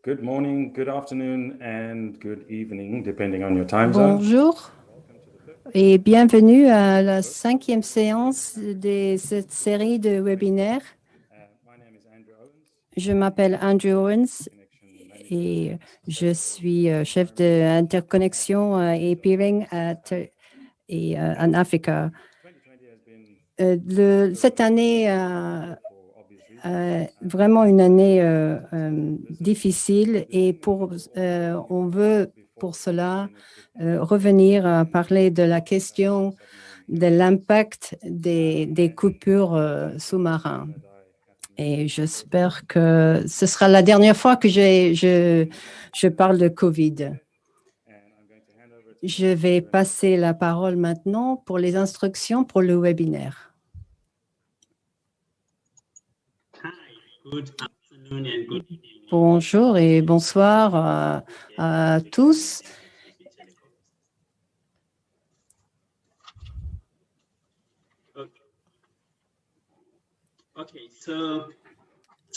Good morning, good afternoon, and good evening, depending on your time zone. Bonjour et bienvenue à la 5e séance de cette série de webinaires. My name is Andrew Owens, Je m'appelle Andrew Owens Connection Manager. et je suis chef d'interconnexion et peering en Afrique. 2020 has been Cette année for obvious reasons. vraiment une année difficile et on veut pour cela revenir à parler de la question de l'impact des coupures sous-marins. Et j'espère que ce sera la dernière fois que je parle de COVID. Je vais passer la parole maintenant pour les instructions pour le webinaire. Bonjour et bonsoir à tous.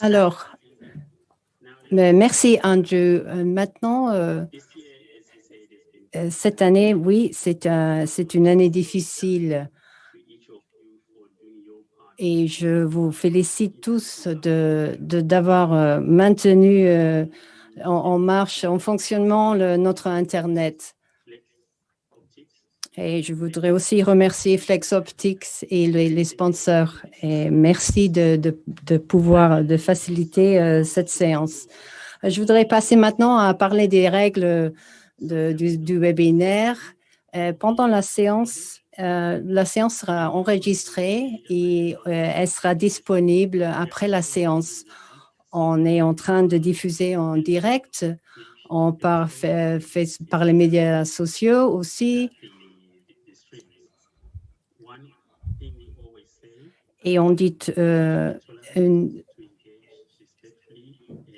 Alors, merci Andrew. Maintenant, cette année, oui, c'est une année difficile. Et je vous félicite tous d'avoir maintenu en marche, en fonctionnement notre Internet. Et je voudrais aussi remercier Flex Optics et les sponsors. Et merci de pouvoir faciliter cette séance. Je voudrais passer maintenant à parler des règles du webinaire. Pendant la séance sera enregistrée et elle sera disponible après la séance. On est en train de diffuser en direct, par les médias sociaux aussi. Et on dit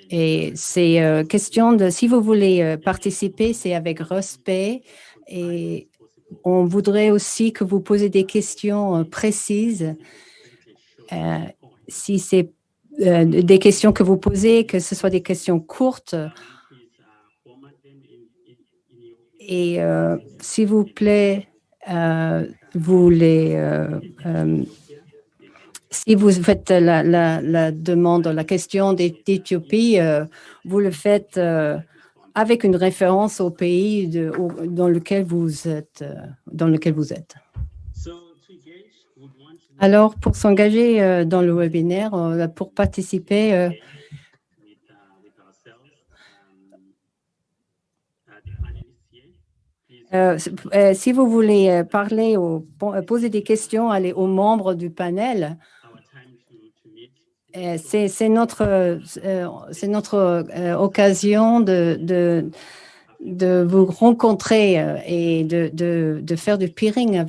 et c'est question de, si vous voulez participer, c'est avec respect. Et on voudrait aussi que vous posiez des questions précises. Si c'est des questions que vous posez, que ce soit des questions courtes. Et s'il vous plaît, si vous faites la demande, la question d'Éthiopie, vous le faites avec une référence au pays dans lequel vous êtes. Alors, pour s'engager dans le webinaire, pour participer, si vous voulez poser des questions aux membres du panel, c'est notre occasion de vous rencontrer et de faire du peering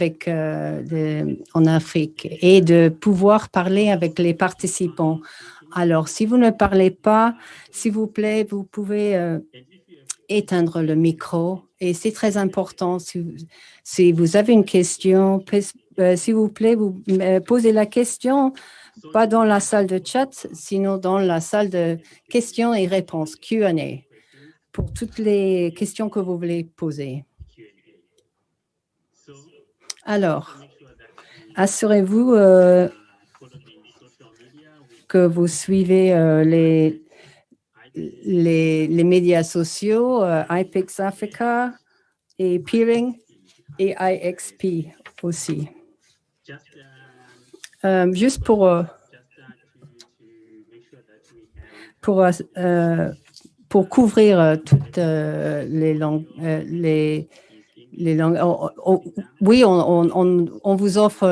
en Afrique et de pouvoir parler avec les participants. Alors, si vous ne parlez pas, s'il vous plaît, vous pouvez éteindre le micro. Et c'est très important. Si vous avez une question, s'il vous plaît, vous posez la question, pas dans la salle de chat, sinon dans la salle de questions et réponses, Q&A, pour toutes les questions que vous voulez poser. Alors, assurez-vous que vous suivez les médias sociaux, IPEX Africa et Peering et IXP aussi. Juste pour couvrir toutes les langues. Oui, on vous offre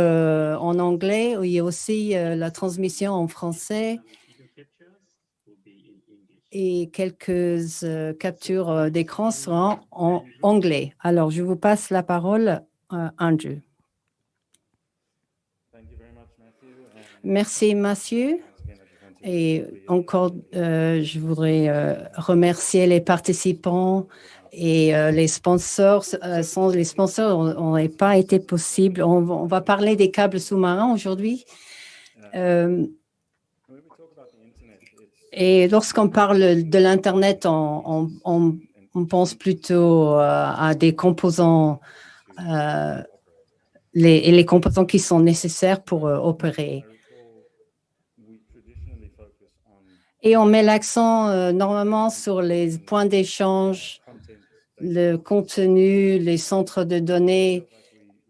en anglais. Il y a aussi la transmission en français et quelques captures d'écran seront en anglais. Alors, je vous passe la parole à Andrew. Merci, Mathieu. Et encore, je voudrais remercier les participants et les sponsors. Sans les sponsors, on n'aurait pas été possible. On va parler des câbles sous-marins aujourd'hui. Et lorsqu'on parle de l'Internet, on pense plutôt à des composants, les composants qui sont nécessaires pour opérer. Et on met l'accent normalement sur les points d'échange, le contenu, les centres de données,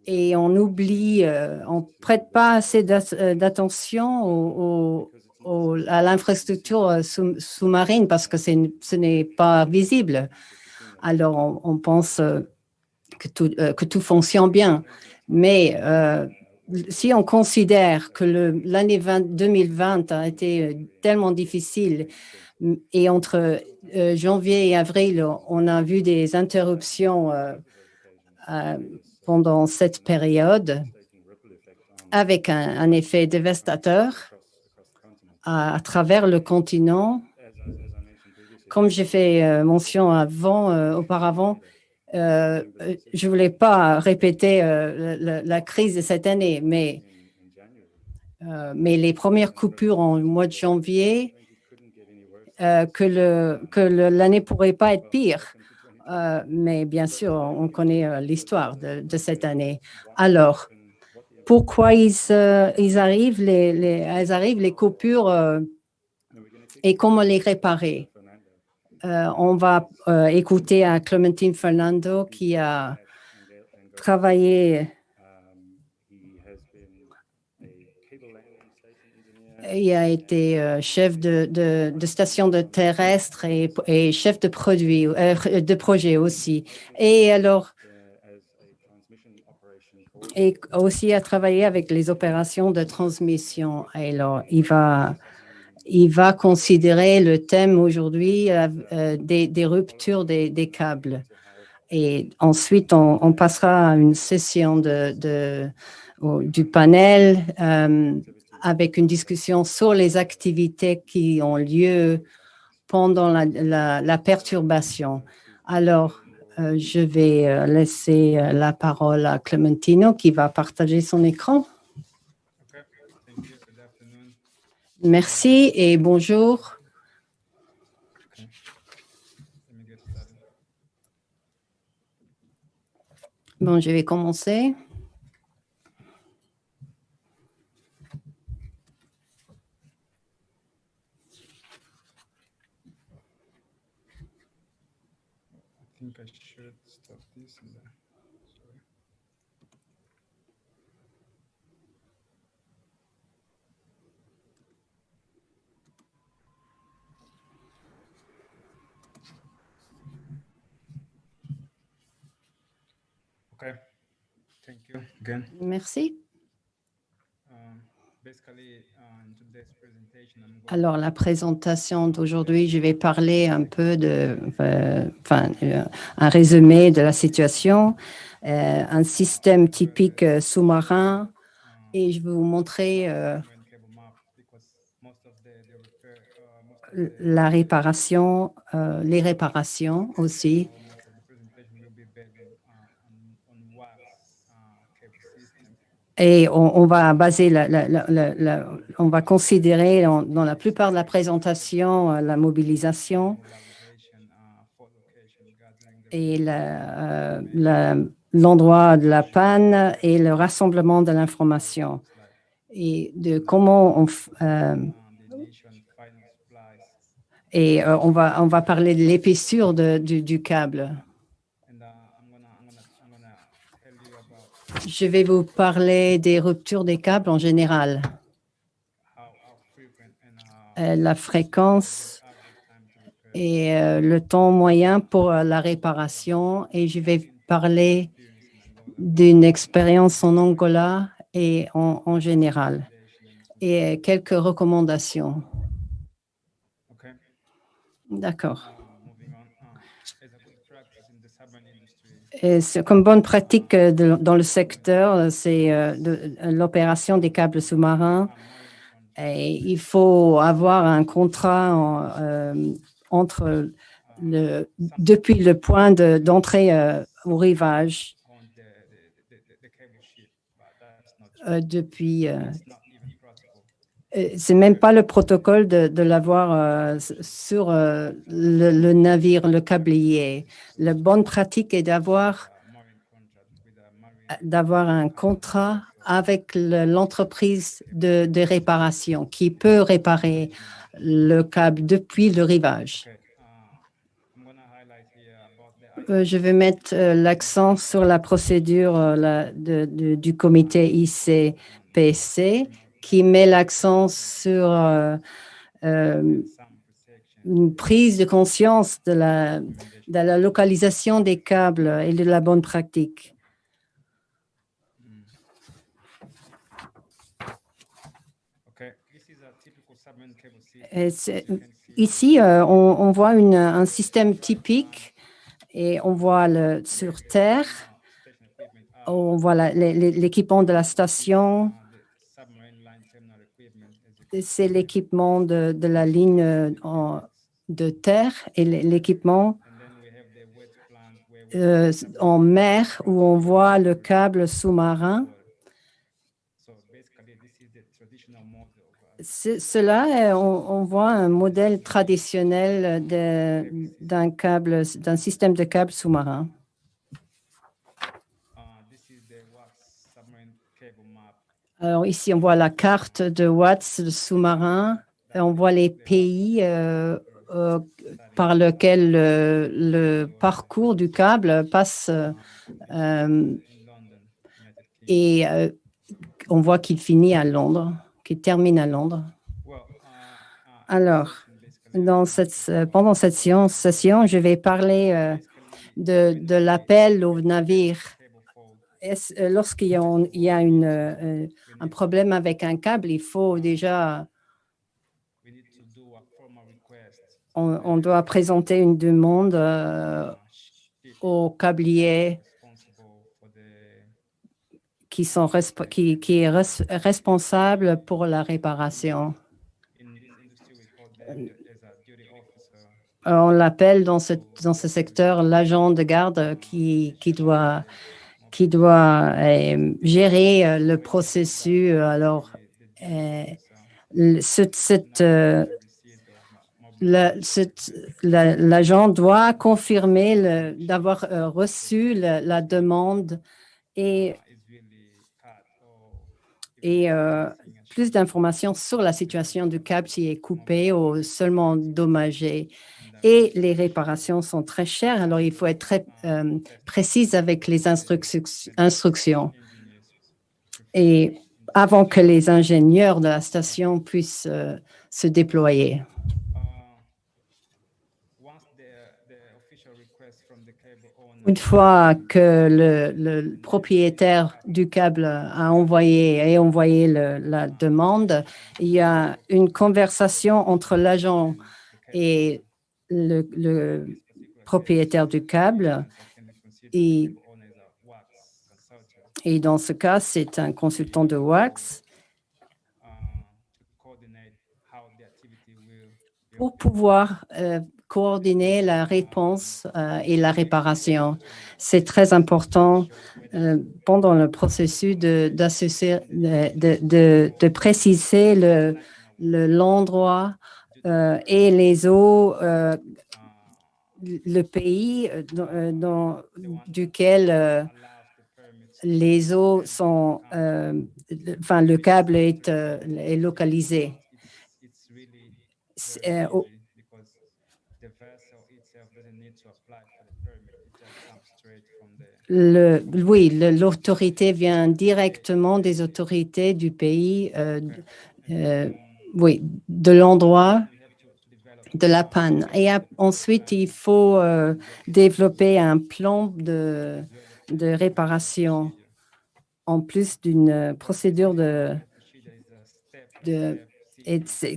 et on oublie, on ne prête pas assez d'attention à l'infrastructure sous-marine parce que ce n'est pas visible. Alors, on pense que tout fonctionne bien. Mais si on considère que l'année 2020 a été tellement difficile et entre janvier et avril, on a vu des interruptions pendant cette période avec un effet dévastateur à travers le continent. Comme j'ai fait mention auparavant, je ne voulais pas répéter la crise de cette année, mais les premières coupures en mois de janvier, que l'année ne pourrait pas être pire. Mais bien sûr, on connaît l'histoire de cette année. Alors, pourquoi ils arrivent, les coupures et comment les réparer? On va écouter à Clementine Fernando qui a travaillé. Il a été chef de station de terrestre et chef de projet aussi. Et alors, et aussi a travaillé avec les opérations de transmission. Alors, il va considérer le thème aujourd'hui des ruptures des câbles. Et ensuite, on passera à une session du panel avec une discussion sur les activités qui ont lieu pendant la perturbation. Alors, je vais laisser la parole à Clementino qui va partager son écran. Merci et bonjour. Bon, je vais commencer. Merci. Alors, la présentation d'aujourd'hui, je vais parler un peu un résumé de la situation, un système typique sous-marin, et je vais vous montrer la réparation, les réparations aussi. Et on va baser, on va considérer dans la plupart de la présentation la mobilisation et l'endroit de la panne et le rassemblement de l'information et de comment on va parler de l'épaisseur du câble. Je vais vous parler des ruptures des câbles en général, la fréquence et le temps moyen pour la réparation. Et je vais parler d'une expérience en Angola et en général et quelques recommandations. D'accord. Comme bonne pratique dans le secteur, c'est l'opération des câbles sous-marins. Et il faut avoir un contrat depuis le point d'entrée au rivage. C'est même pas le protocole de l'avoir sur le navire, le câblier. La bonne pratique est d'avoir un contrat avec l'entreprise de réparation qui peut réparer le câble depuis le rivage. Je vais mettre l'accent sur la procédure du comité ICPC qui met l'accent sur une prise de conscience de la localisation des câbles et de la bonne pratique. Ici, on voit un système typique et on voit sur Terre, on voit l'équipement de la station. C'est l'équipement de la ligne de terre et l'équipement en mer où on voit le câble sous-marin. Cela, on voit un modèle traditionnel d'un système de câble sous-marin. Alors ici, on voit la carte de Watts, le sous-marin. On voit les pays par lesquels le parcours du câble passe et on voit qu'il finit à Londres, qu'il termine à Londres. Alors, pendant cette session, je vais parler de l'appel au navire. Lorsqu'il y a un problème avec un câble, il faut déjà, on doit présenter une demande au câblier qui est responsable pour la réparation. On l'appelle dans ce secteur l'agent de garde qui doit gérer le processus. Alors, l'agent doit confirmer d'avoir reçu la demande et plus d'informations sur la situation du câble s'il est coupé ou seulement endommagé. Et les réparations sont très chères, alors il faut être très précise avec les instructions. Et avant que les ingénieurs de la station puissent se déployer. Une fois que le propriétaire du câble a envoyé la demande, il y a une conversation entre l'agent et le propriétaire du câble. Et dans ce cas, c'est un consultant de Wax pour pouvoir coordonner la réponse et la réparation. C'est très important pendant le processus de préciser l'endroit et les eaux, le pays duquel les eaux sont, le câble est localisé. Oui, l'autorité vient directement des autorités du pays, oui, de l'endroit de la panne. Et ensuite, il faut développer un plan de réparation en plus d'une procédure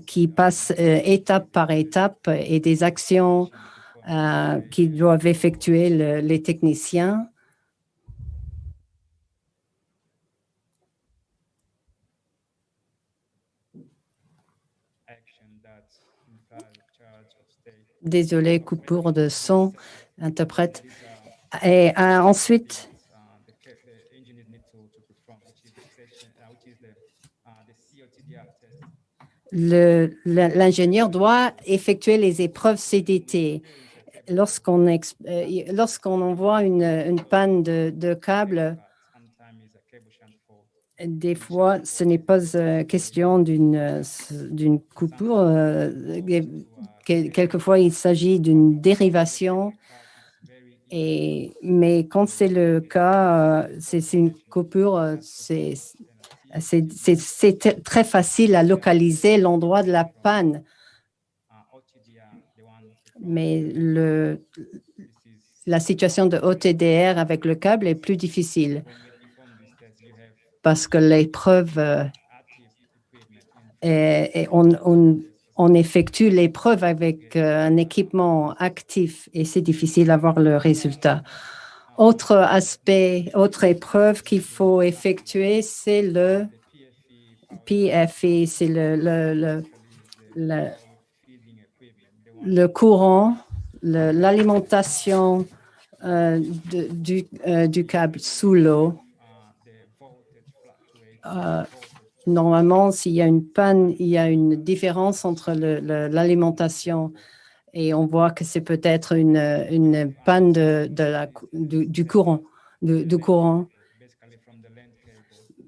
qui passe étape par étape et des actions qui doivent effectuer les techniciens. Désolé, coupure de son, interprète. Et ensuite, l'ingénieur doit effectuer les épreuves CDT. Lorsqu'on envoie une panne de câble, des fois, ce n'est pas question d'une coupure. Quelquefois, il s'agit d'une dérivation. Mais quand c'est le cas, c'est une coupure, c'est très facile à localiser l'endroit de la panne. Mais la situation de OTDR avec le câble est plus difficile parce que l'épreuve, on effectue l'épreuve avec un équipement actif et c'est difficile d'avoir le résultat. Autre aspect, autre épreuve qu'il faut effectuer, c'est le PFE, c'est le courant, l'alimentation du câble sous l'eau. Normalement, s'il y a une panne, il y a une différence entre l'alimentation et on voit que c'est peut-être une panne du courant.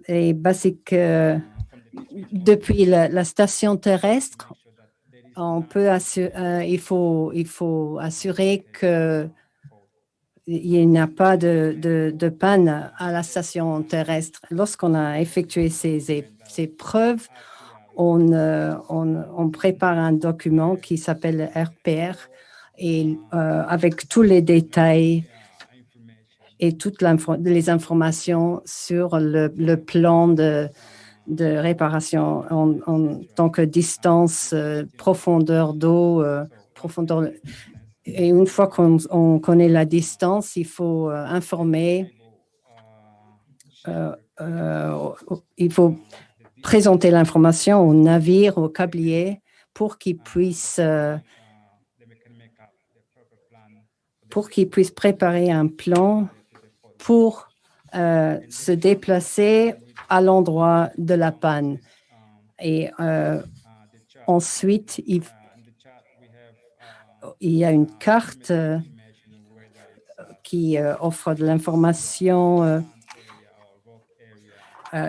Et depuis la station terrestre, il faut assurer qu'il n'y a pas de panne à la station terrestre. Lorsqu'on a effectué ces épreuves, on prépare un document qui s'appelle RPR et avec tous les détails et toutes les informations sur le plan de réparation en tant que distance, profondeur d'eau, profondeur. Et une fois qu'on connaît la distance, il faut informer, il faut présenter l'information au navire, au câblier, pour qu'il puisse préparer un plan pour se déplacer à l'endroit de la panne. Et ensuite, il y a une carte qui offre de l'information.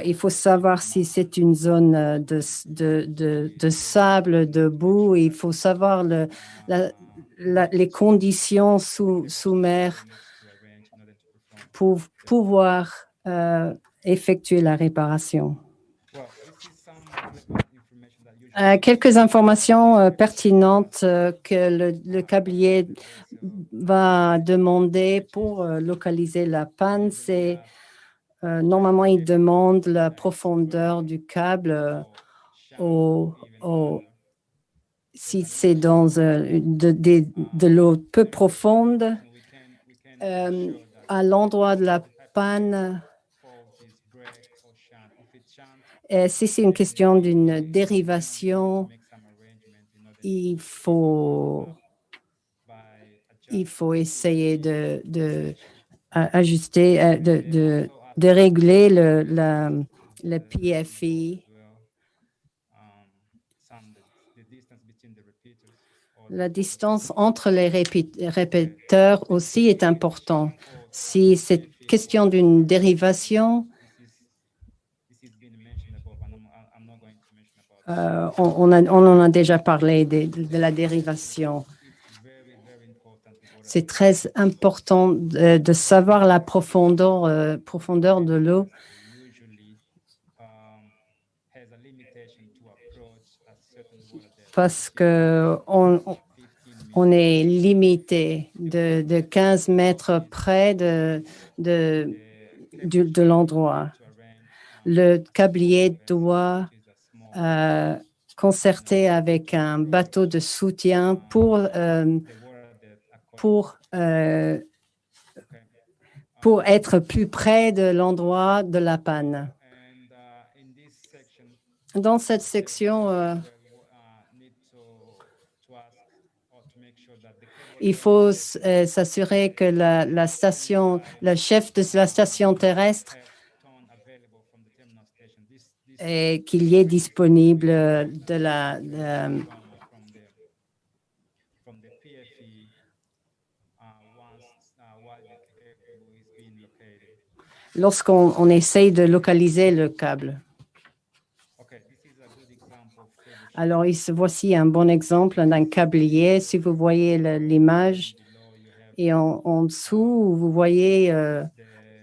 Il faut savoir si c'est une zone de sable, de boue. Il faut savoir les conditions sous mer pour pouvoir effectuer la réparation. Quelques informations pertinentes que le câblier va demander pour localiser la panne, c'est normalement, il demande la profondeur du câble si c'est dans de l'eau peu profonde, à l'endroit de la panne. Si c'est une question d'une dérivation, il faut essayer ajuster, de régler le PFE. La distance entre les répéteurs aussi est importante. Si c'est question d'une dérivation, on en a déjà parlé de la dérivation. C'est très important de savoir la profondeur de l'eau. Parce qu'on est limité de 15 mètres près de l'endroit. Le câblier doit concerter avec un bateau de soutien pour être plus près de l'endroit de la panne. Dans cette section, il faut s'assurer que le chef de la station terrestre et qu'il y ait disponible de la, from the PFE while the cable is being located. lorsqu'on essaye de localiser le câble. Okay, this is a good example of cable Alors, voici un bon exemple d'un câblier. Si vous voyez l'image, below you have et en dessous, vous voyez the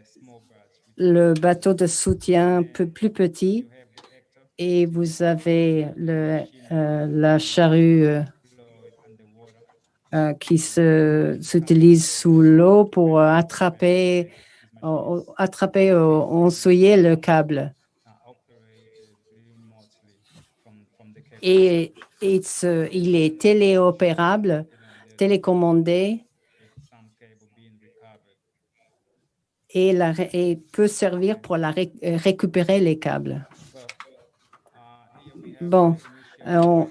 small birds which le bateau de soutien plus petit, you have the actor et vous avez la charrue deployed underwater. qui s'utilise sous l'eau pour attraper, ensuyer le câble. Operated remotely from the cable. Et il est téléopérable, télécommandé, With some cable being recovered. et peut servir pour récupérer les câbles. Well, here we have Bon, the initial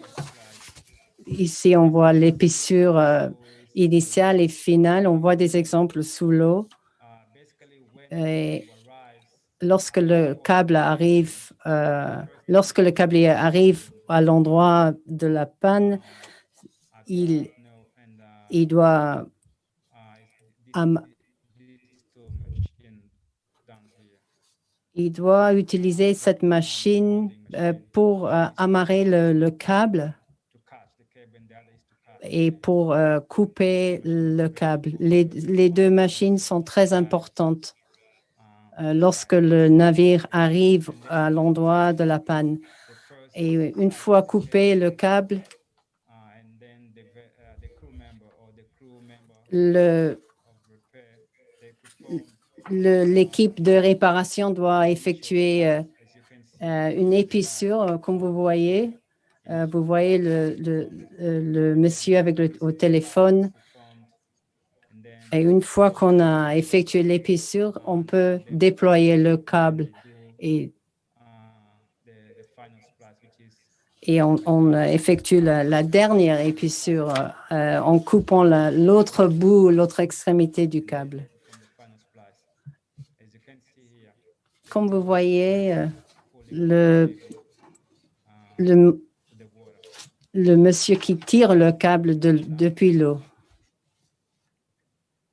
slides. ici on voit l'épissure initiale et finale. On voit des exemples sous l'eau. Basically, when Et it arrives, lorsque le câble arrive à l'endroit de la panne, il doit am- these two machines down here. il doit utiliser cette machine pour amarrer le câble To catch the cable and the other is to cut. et pour couper le câble. Les deux machines sont très importantes lorsque le navire arrive à l'endroit de la panne. The first Et une fois coupé le câble, and then the crew member or the crew member le- of repair, they perform, l'équipe de réparation doit effectuer as you can see, une épissure, comme vous voyez. Vous voyez le monsieur avec au téléphone. performed, and then Et une fois qu'on a effectué l'épissure, on peut déployer le câble et, the final splice, which is on effectue la dernière épissure en coupant l'autre bout, l'autre extrémité du câble. from the final splice. As you can see here, Comme vous voyez, le to the water. le monsieur qui tire le câble depuis l'eau.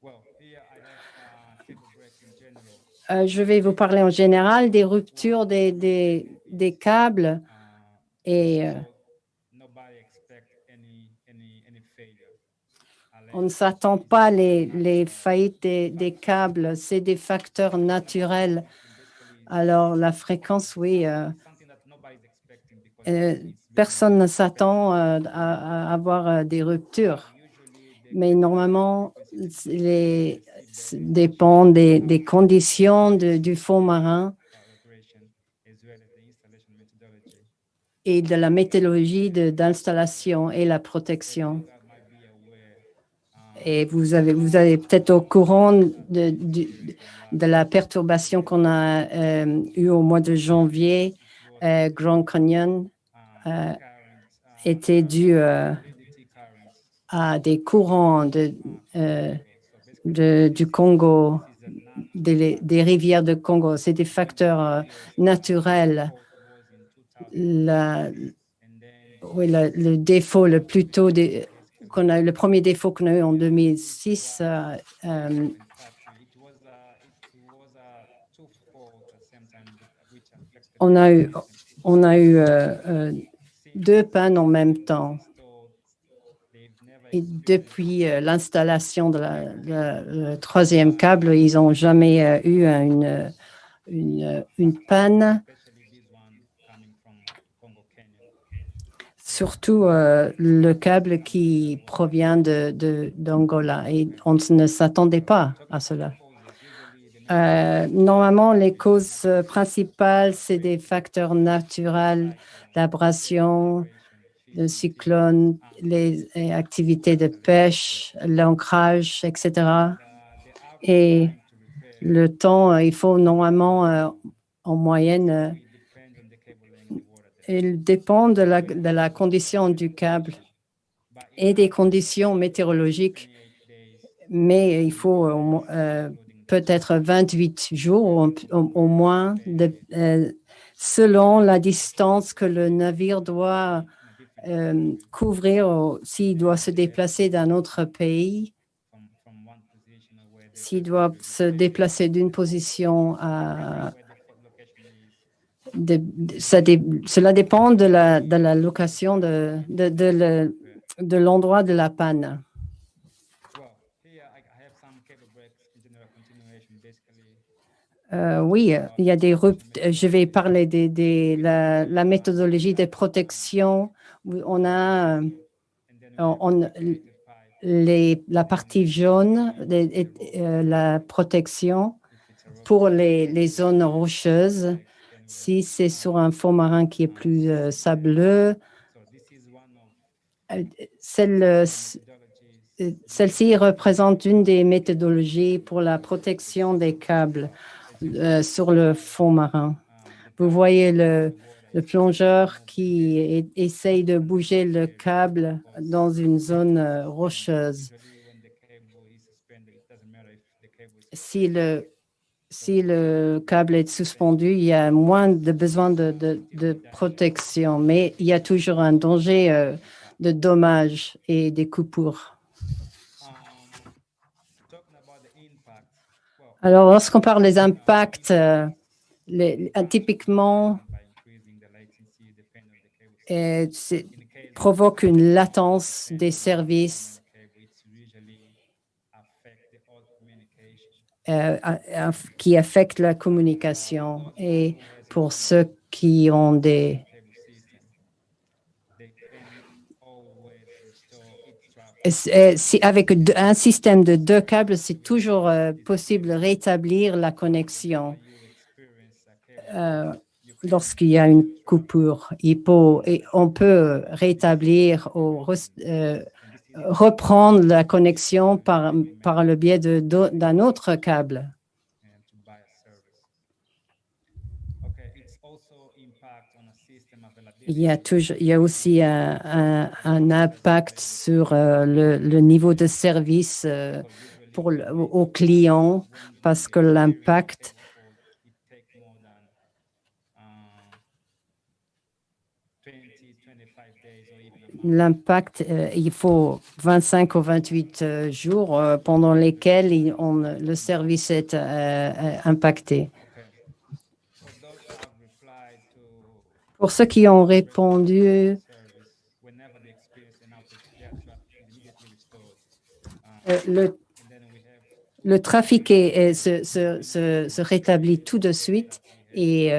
Well, here I have cable breaks in general. Je vais vous parler en général des ruptures des câbles et So nobody expect any failure. on ne s'attend pas les faillites des câbles. C'est des facteurs naturels. Alors, la fréquence, oui, Something that nobody's expecting because personne ne s'attend à avoir des ruptures. usually Mais normalement, dépend des conditions du fond marin operation as well as the installation methodology. et de la méthodologie d'installation et la protection. That might be aware Et vous avez peut-être au courant de la perturbation qu'on a eue au mois de janvier. Grand Canyon currents, était dû fluidity currents. à des courants du Congo, des rivières de Congo. C'est des facteurs naturels. Oui, le défaut le plus tôt le premier défaut qu'on a eu en 2006, on a eu deux pannes en même temps. Et depuis l'installation de le troisième câble, ils n'ont jamais eu une panne. Surtout le câble qui provient d'Angola. Et on ne s'attendait pas à cela. Normalement, les causes principales, c'est des facteurs naturels, l'abrasion, le cyclone, les activités de pêche, l'ancrage, etc. Et le temps, il faut normalement, en moyenne, il dépend de la condition du câble et des conditions météorologiques, mais il faut peut-être 28 jours au moins selon la distance que le navire doit couvrir, s'il doit se déplacer d'un autre pays, from one position or where s'il doit se déplacer d'une position à... where the location is. Cela dépend de la location de l'endroit de la panne. Well, here I have some cable breaks in general continuation, basically. Oui, il y a des je vais parler de la méthodologie de protection. On a And then we have on- integrated pipe la partie jaune, la protection if it's a rock. pour les zones rocheuses. Si c'est sur un fond marin qui est plus sableux, So this is one of celle-ci représente une des méthodologies pour la protection des câbles sur le fond marin. Vous voyez le plongeur qui essaye de bouger le câble dans une zone rocheuse. usually when the cable is suspended, it doesn't matter if the cable is Si le câble est suspendu, il y a moins de besoin de protection, mais il y a toujours un danger de dommages et des coupures. talking about the impact. Well, Alors, lorsqu'on parle des impacts, typiquement, by increasing the latency depending on the cable c'est- in the case provoque une latence des services cable, it's usually affect the old communication. qui affectent la communication. Et pour ceux qui ont des... Cable system, they can always restore its traffic. Avec un système de 2 câbles, c'est toujours possible de rétablir la connexion You experience a cable lorsqu'il y a une coupure. Et on peut rétablir ou reprendre la connexion par le biais d'un autre câble. and to buy a service. Okay, it's also impact on a system availability. Il y a aussi un impact sur le niveau de service aux clients parce que l'impact It take more than 20-25 days or even a month. L'impact, il faut 25 ou 28 jours pendant lesquels le service est impacté. Okay. For those who have replied to Pour ceux qui ont répondu, service, whenever they experience an outage, their traffic is immediately restored. le, And then we have le trafic se rétablit tout de suite et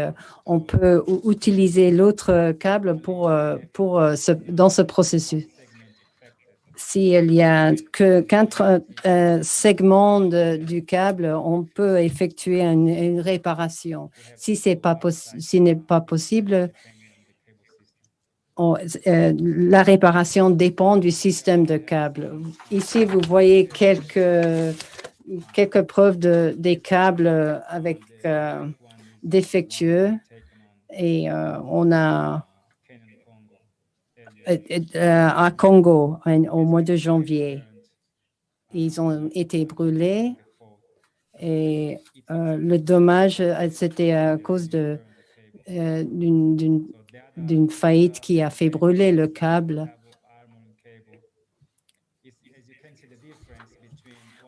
on peut utiliser l'autre câble dans ce processus. segment affected. S'il y a qu'un segment du câble, on peut effectuer une réparation. Si ce n'est pas possible, Depending on the cable system. la réparation dépend du système de câble. Ici, vous voyez quelques preuves des câbles avec défectueux et on a à Congo au mois de janvier. Ils ont été brûlés et le dommage, c'était à cause d'une faillite qui a fait brûler le câble.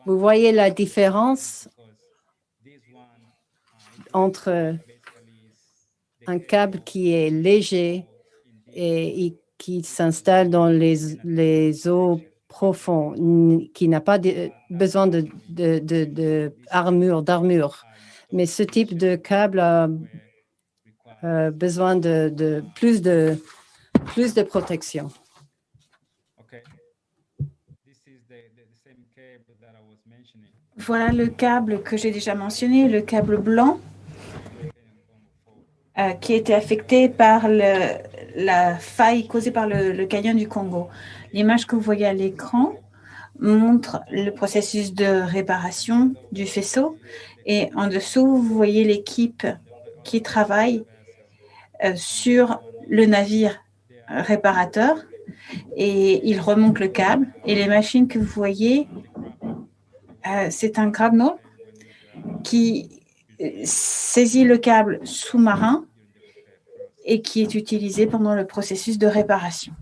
Vous voyez la différence entre un câble qui est léger et qui s'installe dans les eaux profondes, qui n'a pas besoin d'armure. Mais ce type de câble a besoin de plus de protection. Voilà le câble que j'ai déjà mentionné, le câble blanc qui a été affecté par la faille causée par le canyon du Congo. L'image que vous voyez à l'écran montre le processus de réparation du faisceau et en dessous, vous voyez l'équipe qui travaille sur le navire réparateur et il remonte le câble et les machines que vous voyez, c'est un grabnot qui saisit le câble sous-marin et qui est utilisé pendant le processus de réparation.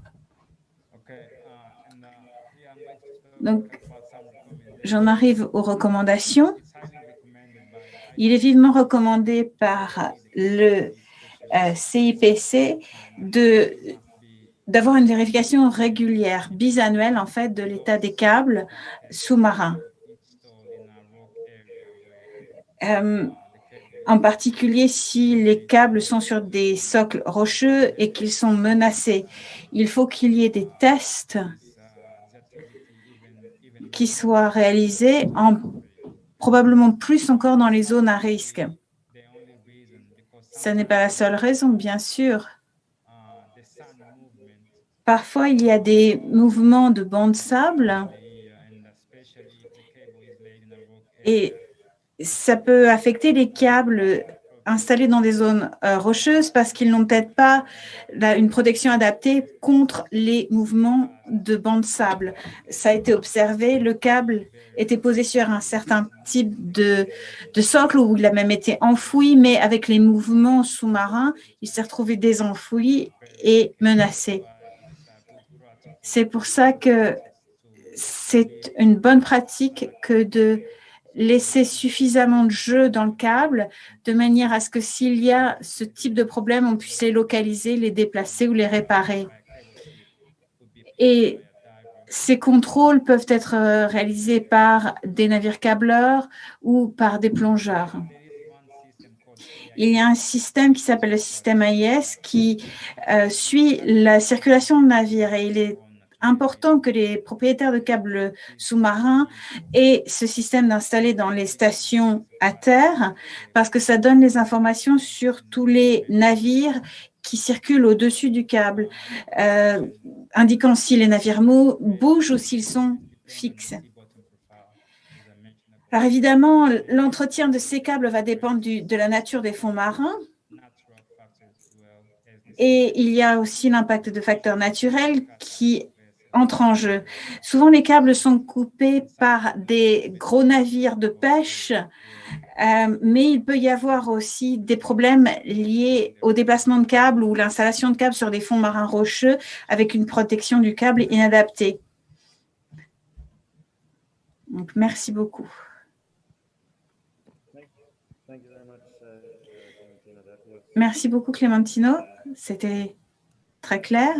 Donc, j'en arrive aux recommandations. Il est vivement recommandé par le CIPC d'avoir une vérification régulière, bisannuelle en fait, de l'état des câbles sous-marins. En particulier si les câbles sont sur des socles rocheux et qu'ils sont menacés. Il faut qu'il y ait des tests qui soient réalisés, probablement plus encore dans les zones à risque. Ce n'est pas la seule raison, bien sûr. Parfois, il y a des mouvements de bancs de sable et ça peut affecter les câbles installés dans des zones rocheuses parce qu'ils n'ont peut-être pas une protection adaptée contre les mouvements de bancs de sable. Ça a été observé, le câble était posé sur un certain type de socle où il a même été enfoui, mais avec les mouvements sous-marins, il s'est retrouvé désenfoui et menacé. C'est pour ça que c'est une bonne pratique que de laisser suffisamment de jeu dans le câble de manière à ce que s'il y a ce type de problème, on puisse les localiser, les déplacer ou les réparer. Et ces contrôles peuvent être réalisés par des navires câbleurs ou par des plongeurs. Il y a un système qui s'appelle le système AIS qui suit la circulation de navires et il est important que les propriétaires de câbles sous-marins aient ce système installé dans les stations à terre parce que ça donne les informations sur tous les navires qui circulent au-dessus du câble, indiquant si les navires bougent ou s'ils sont fixes. Alors évidemment, l'entretien de ces câbles va dépendre de la nature des fonds marins. Et il y a aussi l'impact de facteurs naturels qui entrent en jeu. Souvent, les câbles sont coupés par des gros navires de pêche, mais il peut y avoir aussi des problèmes liés au déplacement de câbles ou l'installation de câbles sur des fonds marins rocheux avec une protection du câble inadaptée. Donc, merci beaucoup. Merci beaucoup, Clémentino. C'était très clair.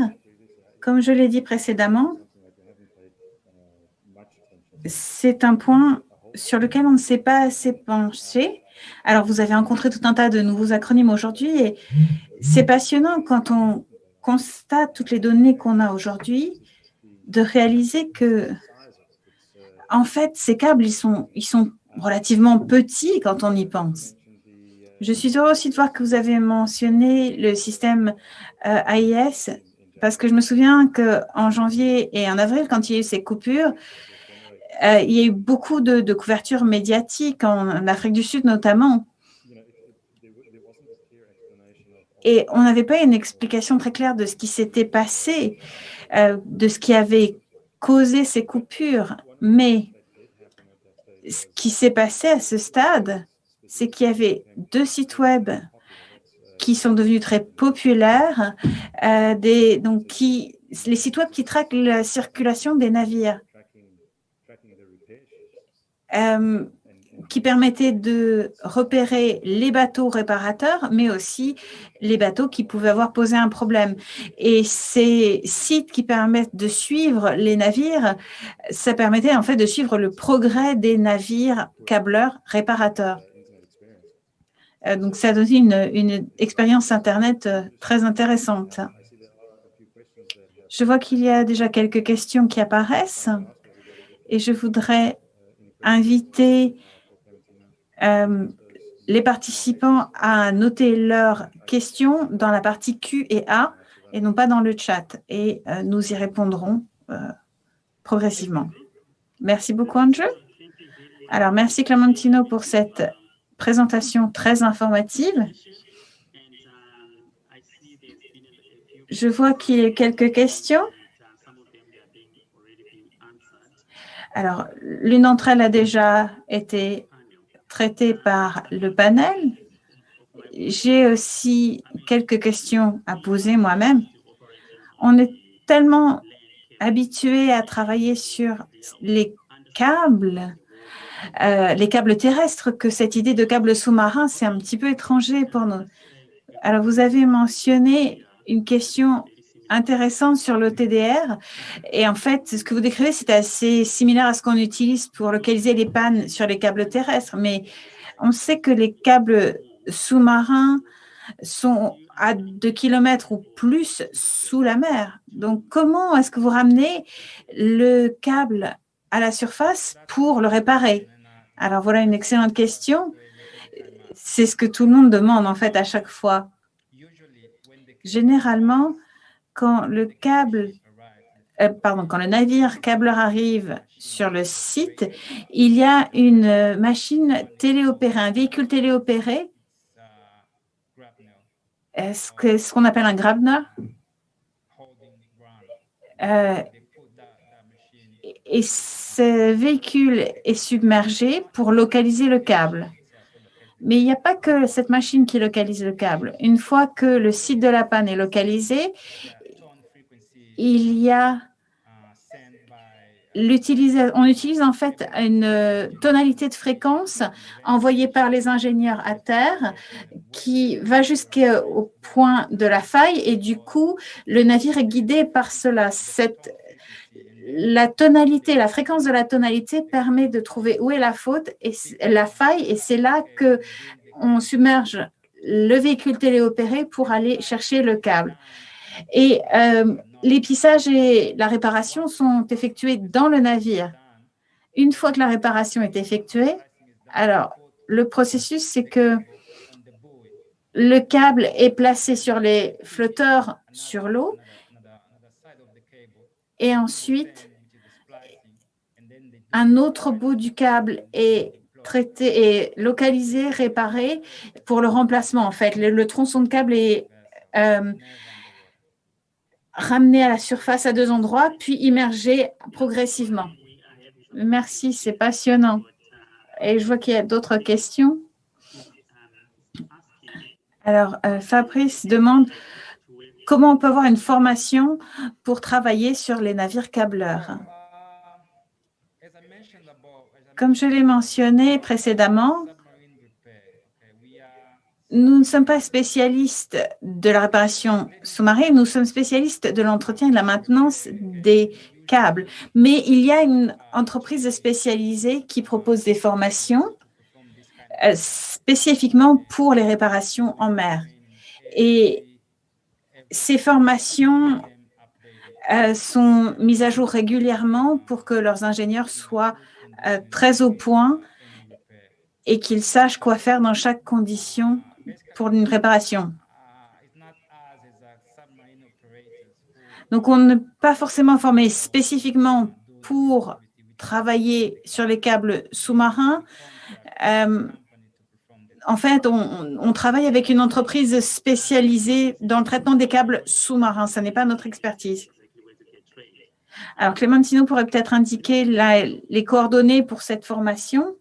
Comme je l'ai dit précédemment, c'est un point sur lequel on ne s'est pas assez penché. Alors, vous avez rencontré tout un tas de nouveaux acronymes aujourd'hui et c'est passionnant quand on constate toutes les données qu'on a aujourd'hui de réaliser que, en fait, ces câbles, ils sont relativement petits quand on y pense. Je suis heureux aussi de voir que vous avez mentionné le système AIS parce que je me souviens qu'en janvier et en avril, quand il y a eu ces coupures, il y a eu beaucoup de couverture médiatique en Afrique du Sud notamment. Et on n'avait pas une explication très claire de ce qui s'était passé, de ce qui avait causé ces coupures. Mais ce qui s'est passé à ce stade, c'est qu'il y avait 2 sites web qui sont devenus très populaires, les sites web qui traquent la circulation des navires, qui permettaient de repérer les bateaux réparateurs, mais aussi les bateaux qui pouvaient avoir posé un problème. Et ces sites qui permettent de suivre les navires, ça permettait en fait de suivre le progrès des navires câbleurs réparateurs. Donc, ça a donné une expérience Internet très intéressante. Je vois qu'il y a déjà quelques questions qui apparaissent et je voudrais inviter les participants à noter leurs questions dans la partie Q et A et non pas dans le chat. Et nous y répondrons progressivement. Merci beaucoup, Andrew. Alors, merci Clémentino pour cette présentation très informative. Je vois qu'il y a quelques questions. Alors, l'une d'entre elles a déjà été traitée par le panel J'ai aussi quelques questions à poser moi-même. On est tellement habitué à travailler sur les câbles terrestres que cette idée de câbles sous-marins, c'est un petit peu étranger pour nous. Alors, vous avez mentionné une question intéressante sur le TDR. Et en fait, ce que vous décrivez, c'est assez similaire à ce qu'on utilise pour localiser les pannes sur les câbles terrestres. Mais on sait que les câbles sous-marins sont à 2 km ou plus sous la mer. Donc, comment est-ce que vous ramenez le câble à la surface pour le réparer? Alors, voilà une excellente question. C'est ce que tout le monde demande, en fait, à chaque fois. Généralement, quand le navire câbleur arrive sur le site, il y a une machine téléopérée, un véhicule téléopéré. Est-ce que ce qu'on appelle un grabner? Et ce véhicule est submergé pour localiser le câble. Mais il n'y a pas que cette machine qui localise le câble. Une fois que le site de la panne est localisé, il y a on utilise en fait une tonalité de fréquence envoyée par les ingénieurs à terre qui va jusqu'au point de la faille et du coup, le navire est guidé par cela. La tonalité, la fréquence de la tonalité permet de trouver où est la faute et la faille et c'est là que on submerge le véhicule téléopéré pour aller chercher le câble. Et l'épissage et la réparation sont effectués dans le navire. Une fois que la réparation est effectuée, alors le processus, c'est que le câble est placé sur les flotteurs sur l'eau et ensuite, un autre bout du câble est traité et localisé, réparé pour le remplacement. En fait, le tronçon de câble est ramené à la surface à 2 endroits, puis immergé progressivement. Merci, c'est passionnant. Et je vois qu'il y a d'autres questions. Alors, Fabrice demande comment on peut avoir une formation pour travailler sur les navires câbleurs. Comme je l'ai mentionné précédemment, nous ne sommes pas spécialistes de la réparation sous-marine, nous sommes spécialistes de l'entretien et de la maintenance des câbles. Mais il y a une entreprise spécialisée qui propose des formations spécifiquement pour les réparations en mer. Et ces formations sont mises à jour régulièrement pour que leurs ingénieurs soient très au point et qu'ils sachent quoi faire dans chaque condition pour une réparation. Donc, on n'est pas forcément formé spécifiquement pour travailler sur les câbles sous-marins. En fait, on travaille avec une entreprise spécialisée dans le traitement des câbles sous-marins. Ce n'est pas notre expertise. Alors, Clémentino pourrait peut-être indiquer les coordonnées pour cette formation.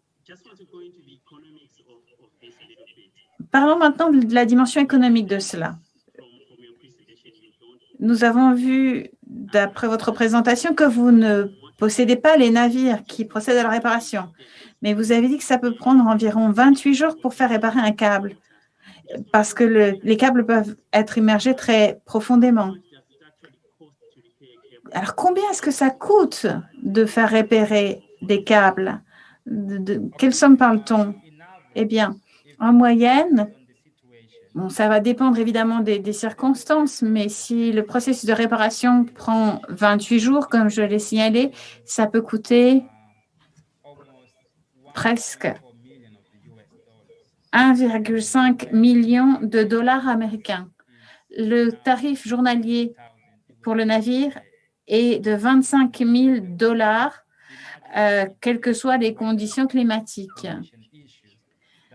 Parlons maintenant de la dimension économique de cela. Nous avons vu, d'après votre présentation, que vous ne possédez pas les navires qui procèdent à la réparation. Mais vous avez dit que ça peut prendre environ 28 jours pour faire réparer un câble, parce que les câbles peuvent être immergés très profondément. Alors, combien est-ce que ça coûte de faire réparer des câbles? Quelle somme parle-t-on? Eh bien, en moyenne, bon, ça va dépendre évidemment des circonstances, mais si le processus de réparation prend 28 jours, comme je l'ai signalé, ça peut coûter presque 1,5 million de dollars américains. Le tarif journalier pour le navire est de 25 000 dollars, quelles que soient les conditions climatiques.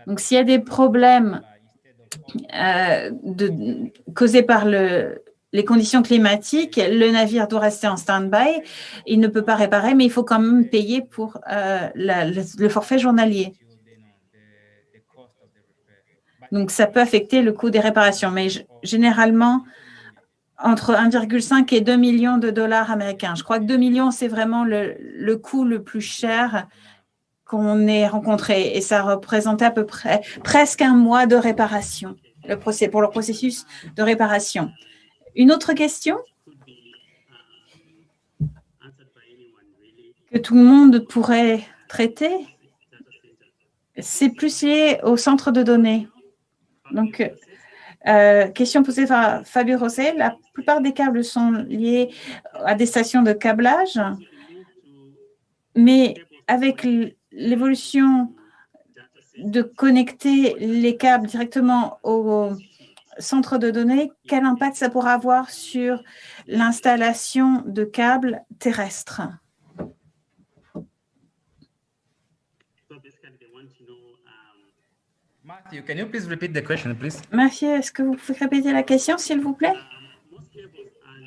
Donc, s'il y a des problèmes causés par les conditions climatiques, le navire doit rester en stand-by. Il ne peut pas réparer, mais il faut quand même payer pour le forfait journalier. Donc, ça peut affecter le coût des réparations, mais généralement, entre 1,5 et 2 millions de dollars américains. Je crois que 2 millions, c'est vraiment le coût le plus cher qu'on ait rencontré et ça représentait à peu près presque un mois de réparation pour le processus de réparation. Une autre question que tout le monde pourrait traiter, c'est plus lié au centre de données. Donc, question posée par Fabio Rosset, la plupart des câbles sont liés à des stations de câblage, mais avec l'évolution de connecter les câbles directement au centre de données, quel impact ça pourra avoir sur l'installation de câbles terrestres? Matthew, can you please repeat the question, please? Mathieu, est-ce que vous pouvez répéter la question, s'il vous plaît?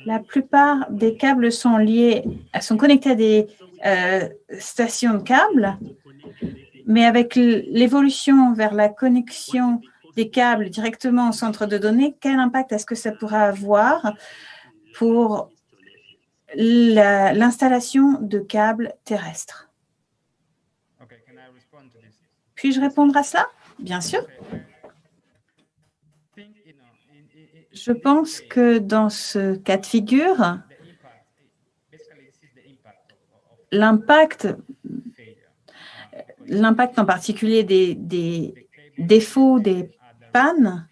La plupart des câbles sont connectés à des stations de câbles, mais avec l'évolution vers la connexion des câbles directement au centre de données, quel impact est-ce que ça pourra avoir pour l'installation de câbles terrestres? Okay, can I respond to this? Puis-je répondre à cela? Bien sûr. Je pense que dans ce cas de figure, l'impact en particulier des défauts, des pannes,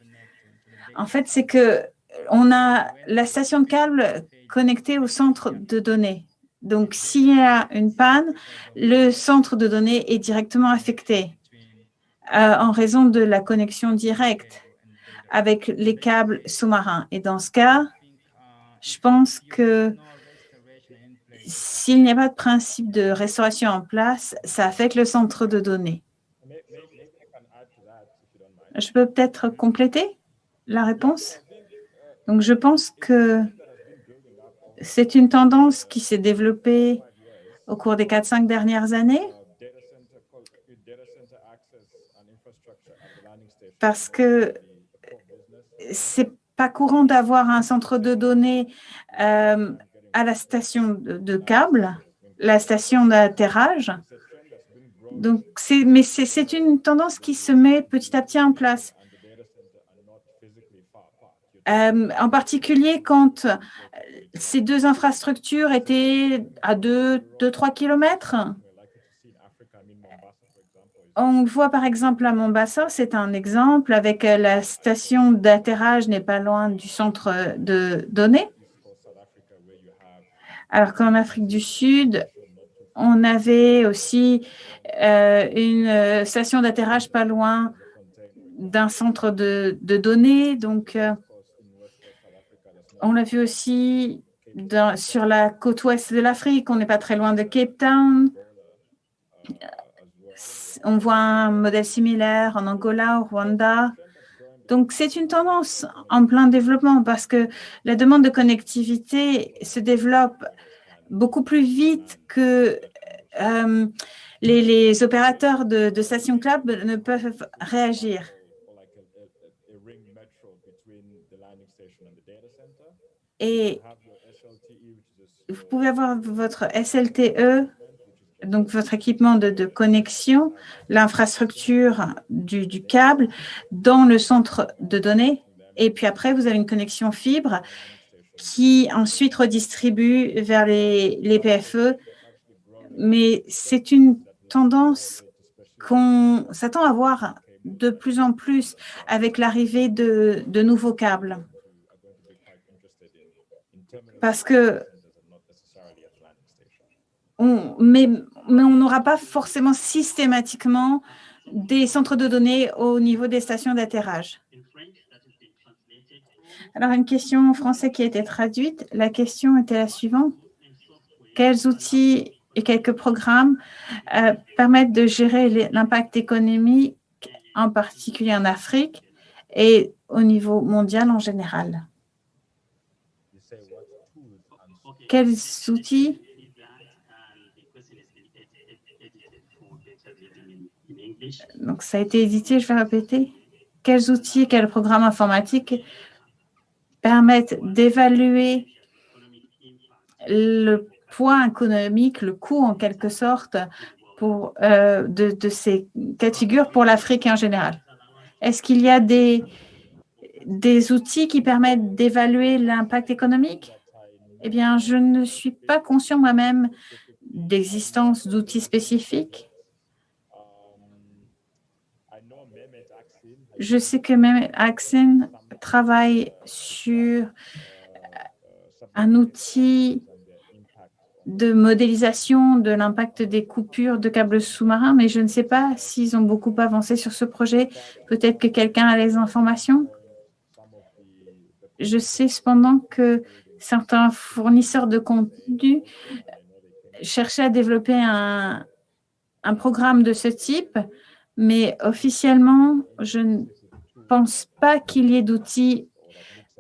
en fait, c'est que on a la station de câble connectée au centre de données. Donc, s'il y a une panne, le centre de données est directement affecté en raison de la connexion directe avec les câbles sous-marins. Et dans ce cas, je pense que s'il n'y a pas de principe de restauration en place, ça affecte le centre de données. Je peux peut-être compléter la réponse? Donc, je pense que c'est une tendance qui s'est développée au cours des 4-5 dernières années parce que c'est pas courant d'avoir un centre de données à la station de câble, la station d'atterrage. Donc, mais c'est une tendance qui se met petit à petit en place. En particulier quand ces deux infrastructures étaient à 2-3 kilomètres. On voit par exemple à Mombasa, c'est un exemple, avec la station d'atterrage n'est pas loin du centre de données. Alors qu'en Afrique du Sud, on avait aussi une station d'atterrage pas loin d'un centre de données. Donc, on l'a vu aussi sur la côte ouest de l'Afrique, on n'est pas très loin de Cape Town. On voit un modèle similaire en Angola, au Rwanda. Donc, c'est une tendance en plein développement parce que la demande de connectivité se développe beaucoup plus vite que les opérateurs de stations câbles ne peuvent réagir. Et vous pouvez avoir votre SLTE, donc votre équipement de connexion, l'infrastructure du câble dans le centre de données. Et puis après, vous avez une connexion fibre qui ensuite redistribue vers les PFE. Mais c'est une tendance qu'on s'attend à voir de plus en plus avec l'arrivée de nouveaux câbles. Parce que mais on n'aura pas forcément systématiquement des centres de données au niveau des stations d'atterrage. Alors, une question en français qui a été traduite. La question était la suivante. Quels outils et quelques programmes permettent de gérer l'impact économique, en particulier en Afrique et au niveau mondial en général? Quels outils? Donc, ça a été édité, je vais répéter. quels outils, quels programmes informatiques permettent d'évaluer le poids économique, le coût en quelque sorte de ces cas de figure pour l'Afrique en général. Est-ce qu'il y a des outils qui permettent d'évaluer l'impact économique? Eh bien, je ne suis pas conscient moi-même d'existence d'outils spécifiques. Je sais que même Axin travaille sur un outil de modélisation de l'impact des coupures de câbles sous-marins, mais je ne sais pas s'ils ont beaucoup avancé sur ce projet. Peut-être que quelqu'un a les informations. Je sais cependant que certains fournisseurs de contenu cherchaient à développer un programme de ce type, mais officiellement, je ne pense pas qu'il y ait d'outils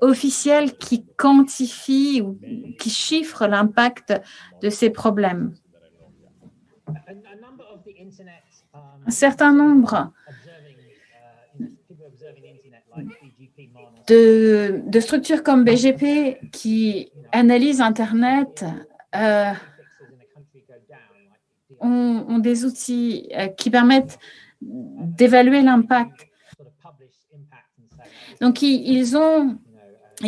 officiels qui quantifient ou qui chiffrent l'impact de ces problèmes. Un certain nombre de structures comme BGP qui analysent Internet ont des outils qui permettent d'évaluer l'impact. Donc, ils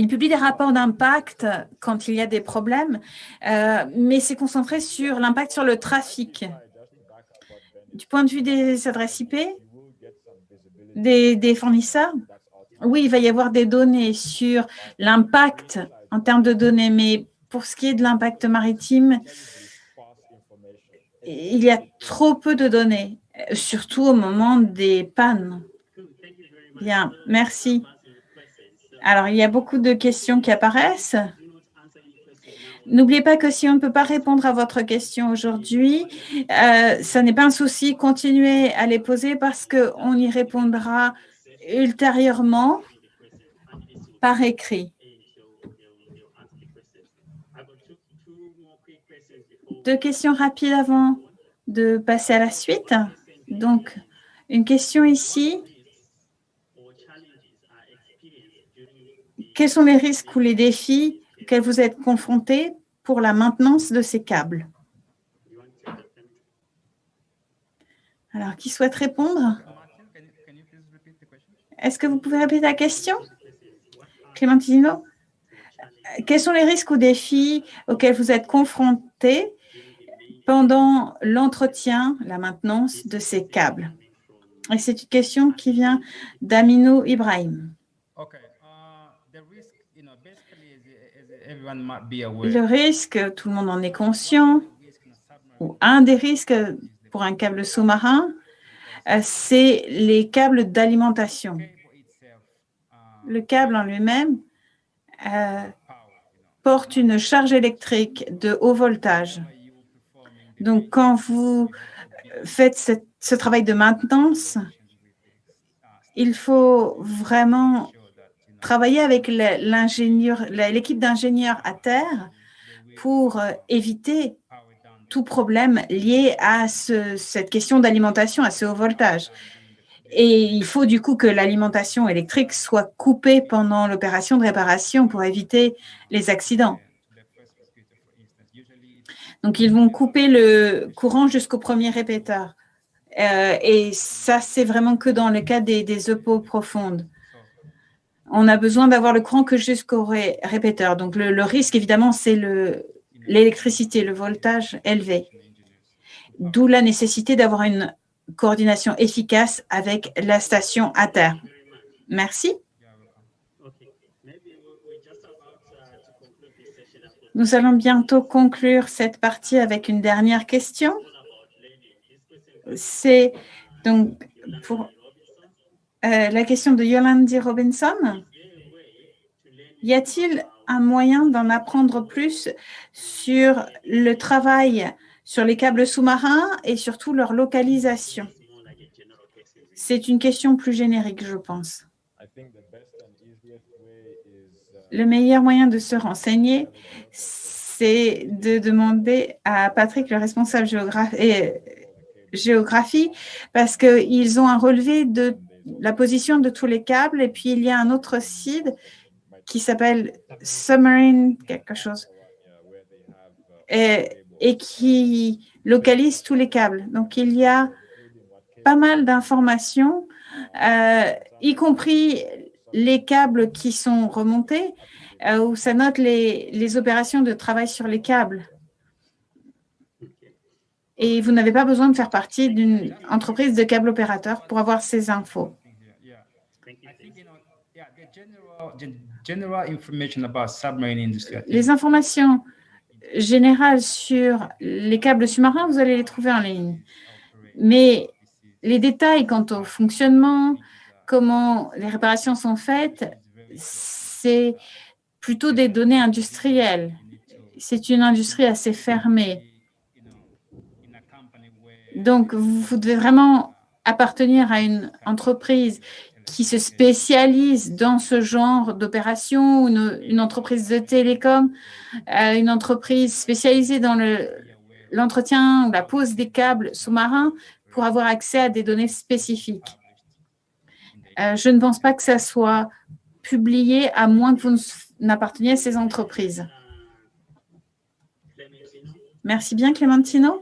publient des rapports d'impact quand il y a des problèmes, mais c'est concentré sur l'impact sur le trafic. Du point de vue des adresses IP, des fournisseurs, oui, il va y avoir des données sur l'impact en termes de données, mais pour ce qui est de l'impact maritime, il y a trop peu de données, surtout au moment des pannes. Bien, merci. Alors, il y a beaucoup de questions qui apparaissent. N'oubliez pas que si on ne peut pas répondre à votre question aujourd'hui, ça n'est pas un souci. Continuez à les poser parce qu'on y répondra ultérieurement par écrit. 2 questions rapides avant de passer à la suite. Donc, une question ici. Quels sont les risques ou les défis auxquels vous êtes confrontés pour la maintenance de ces câbles? Alors, qui souhaite répondre? Est-ce que vous pouvez répéter la question? Clémentino, quels sont les risques ou défis auxquels vous êtes confrontés pendant l'entretien, la maintenance de ces câbles? Et c'est une question qui vient d'Amino Ibrahim. Le risque, tout le monde en est conscient, ou un des risques pour un câble sous-marin, c'est les câbles d'alimentation. Le câble en lui-même porte une charge électrique de haut voltage. Donc, quand vous faites ce travail de maintenance, il faut vraiment travailler avec l'équipe d'ingénieurs à terre pour éviter tout problème lié à cette question d'alimentation, à ce haut voltage. Et il faut du coup que l'alimentation électrique soit coupée pendant l'opération de réparation pour éviter les accidents. Donc, ils vont couper le courant jusqu'au premier répéteur. Et ça, c'est vraiment que dans le cas des EPO profondes. On a besoin d'avoir le courant que jusqu'au répéteur. Donc, le risque, évidemment, c'est l'électricité, le voltage élevé. D'où la nécessité d'avoir une coordination efficace avec la station à terre. Merci. Nous allons bientôt conclure cette partie avec une dernière question. C'est donc pour la question de Yolandi Robinson. Y a-t-il un moyen d'en apprendre plus sur le travail sur les câbles sous-marins et surtout leur localisation? C'est une question plus générique, je pense. Le meilleur moyen de se renseigner, c'est de demander à Patrick, le responsable géographie, parce qu'ils ont un relevé de la position de tous les câbles. Et puis, il y a un autre site qui s'appelle Submarine quelque chose et qui localise tous les câbles. Donc, il y a pas mal d'informations, y compris les câbles qui sont remontés, où ça note les opérations de travail sur les câbles. Et vous n'avez pas besoin de faire partie d'une entreprise de câble opérateur pour avoir ces infos. Les informations générales sur les câbles sous-marins, vous allez les trouver en ligne. Mais les détails quant au fonctionnement, comment les réparations sont faites, c'est plutôt des données industrielles. C'est une industrie assez fermée. Donc, vous devez vraiment appartenir à une entreprise qui se spécialise dans ce genre d'opération, une entreprise de télécom, une entreprise spécialisée dans l'entretien ou la pose des câbles sous-marins pour avoir accès à des données spécifiques. Je ne pense pas que ça soit publié à moins que vous n'apparteniez à ces entreprises. Merci bien, Clémentino.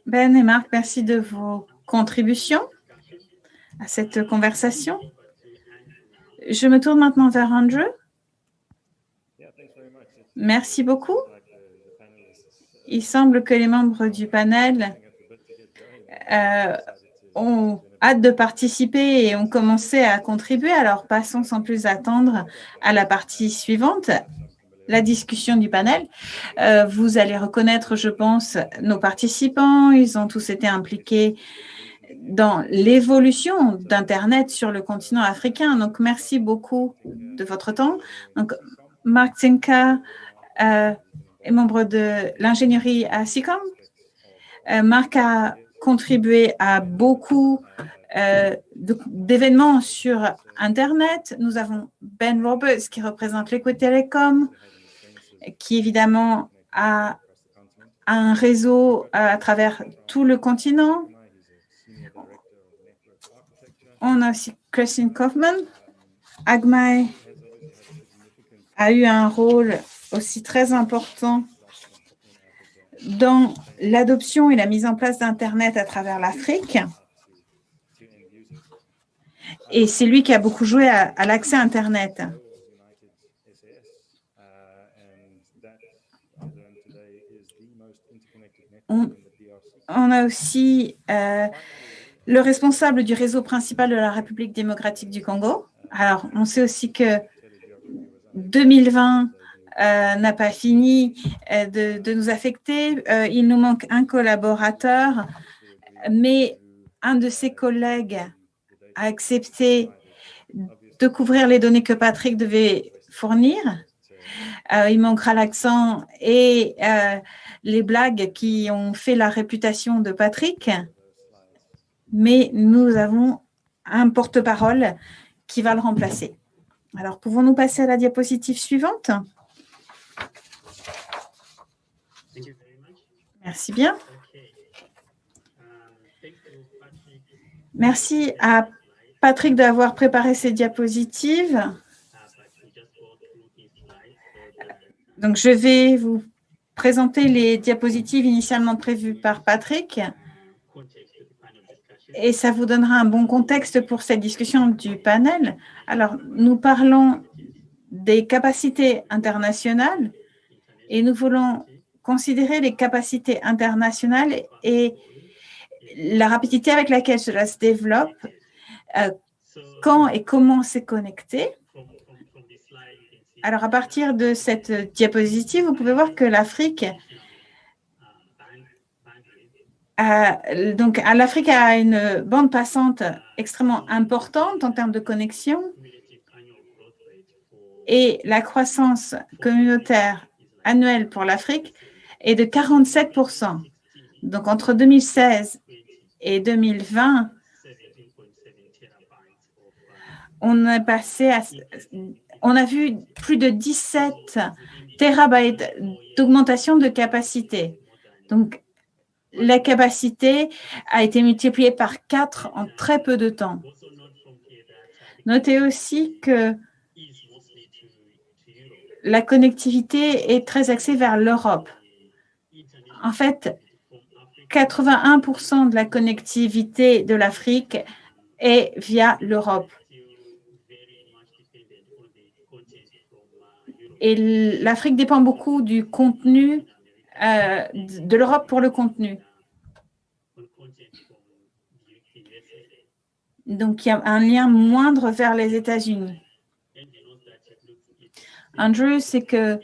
Ben et Marc, merci de vos contributions à cette conversation. Je me tourne maintenant vers Andrew. Merci beaucoup. Il semble que les membres du panel ont hâte de participer et ont commencé à contribuer. Alors, passons sans plus attendre à la partie suivante, la discussion du panel. Vous allez reconnaître, je pense, nos participants. Ils ont tous été impliqués dans l'évolution d'Internet sur le continent africain. Donc, merci beaucoup de votre temps. Donc, Marc Tsenka est membre de l'ingénierie à SICOM. Marc a contribué à beaucoup d'événements sur Internet. Nous avons Ben Roberts qui représente Liquid Telecom, qui évidemment a un réseau à travers tout le continent. On a aussi Christine Kaufman. Agmai a eu un rôle aussi très important dans l'adoption et la mise en place d'Internet à travers l'Afrique. Et c'est lui qui a beaucoup joué à l'accès à Internet. On a aussi le responsable du réseau principal de la République démocratique du Congo. Alors, on sait aussi que 2020 n'a pas fini de nous affecter. Il nous manque un collaborateur, mais un de ses collègues a accepté de couvrir les données que Patrick devait fournir. Il manquera l'accent et les blagues qui ont fait la réputation de Patrick, mais nous avons un porte-parole qui va le remplacer. Alors, pouvons-nous passer à la diapositive suivante? Merci bien. Merci à Patrick d'avoir préparé ces diapositives. Donc, je vais vous présenter les diapositives initialement prévues par Patrick et ça vous donnera un bon contexte pour cette discussion du panel. Alors, nous parlons des capacités internationales et nous voulons considérer les capacités internationales et la rapidité avec laquelle cela se développe, quand et comment c'est connecté. Alors, à partir de cette diapositive, vous pouvez voir que l'Afrique l'Afrique a une bande passante extrêmement importante en termes de connexion et la croissance communautaire annuelle pour l'Afrique est de 47%. Donc, entre 2016 et 2020, on a vu plus de 17 terabytes d'augmentation de capacité. Donc, la capacité a été multipliée par 4 en très peu de temps. Notez aussi que la connectivité est très axée vers l'Europe. En fait, 81% de la connectivité de l'Afrique est via l'Europe. Et l'Afrique dépend beaucoup du contenu de l'Europe pour le contenu. Donc, il y a un lien moindre vers les États-Unis. Andrew, c'est que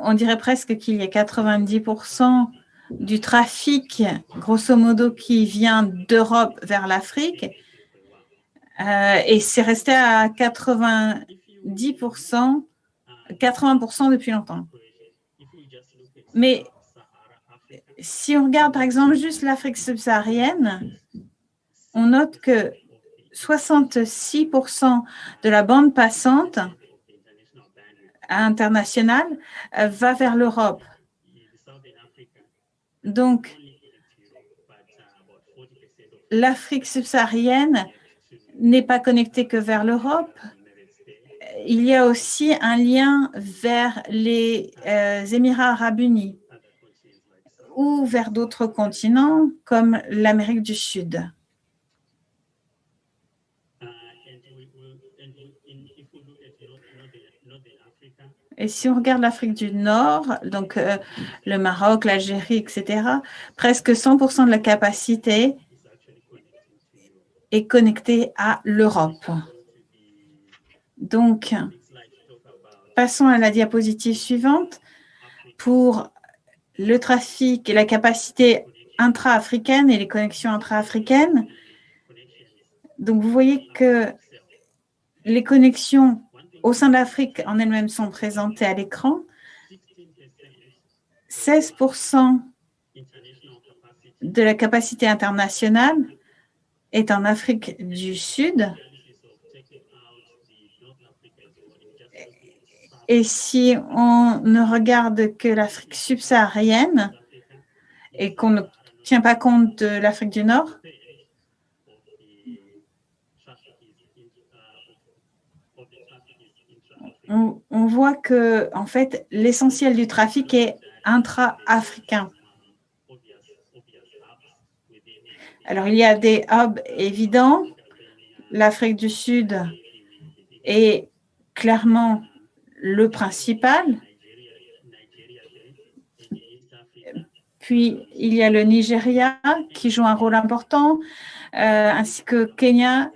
on dirait presque qu'il y a 90% du trafic, grosso modo, qui vient d'Europe vers l'Afrique. Et c'est resté à 90%, 80% depuis longtemps. Mais si on regarde, par exemple, juste l'Afrique subsaharienne, on note que 66% de la bande passante internationale va vers l'Europe. Donc, l'Afrique subsaharienne n'est pas connectée que vers l'Europe. Il y a aussi un lien vers les Émirats arabes unis ou vers d'autres continents comme l'Amérique du Sud. Et si on regarde l'Afrique du Nord, donc le Maroc, l'Algérie, etc., presque 100% de la capacité est connectée à l'Europe. Donc, passons à la diapositive suivante. Pour le trafic et la capacité intra-africaine et les connexions intra-africaines, donc vous voyez que les connexions au sein de l'Afrique en elles-mêmes sont présentées à l'écran. 16% de la capacité internationale est en Afrique du Sud. Et si on ne regarde que l'Afrique subsaharienne et qu'on ne tient pas compte de l'Afrique du Nord, on voit que, en fait, l'essentiel du trafic est intra-africain. Alors, il y a des hubs évidents. L'Afrique du Sud est clairement le principal. Puis, il y a le Nigeria qui joue un rôle important, ainsi que Kenya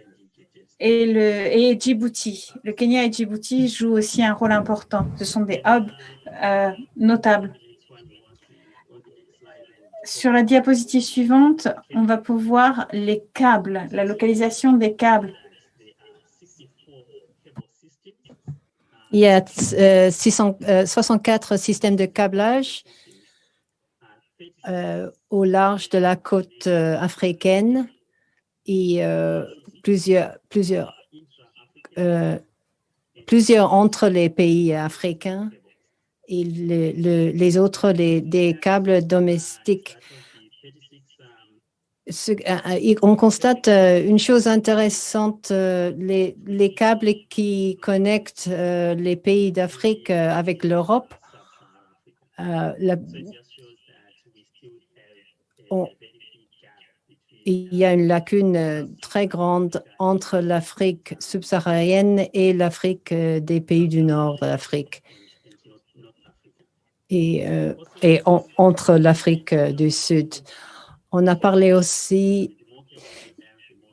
et Djibouti. Le Kenya et Djibouti jouent aussi un rôle important. Ce sont des hubs notables. Sur la diapositive suivante, on va pouvoir les câbles, la localisation des câbles. Il y a 64 systèmes de câblage au large de la côte africaine et plusieurs entre les pays africains et les autres, des câbles domestiques. On constate une chose intéressante, les câbles qui connectent les pays d'Afrique avec l'Europe. Il y a une lacune très grande entre l'Afrique subsaharienne et l'Afrique des pays du nord de l'Afrique et entre l'Afrique du Sud. On a parlé aussi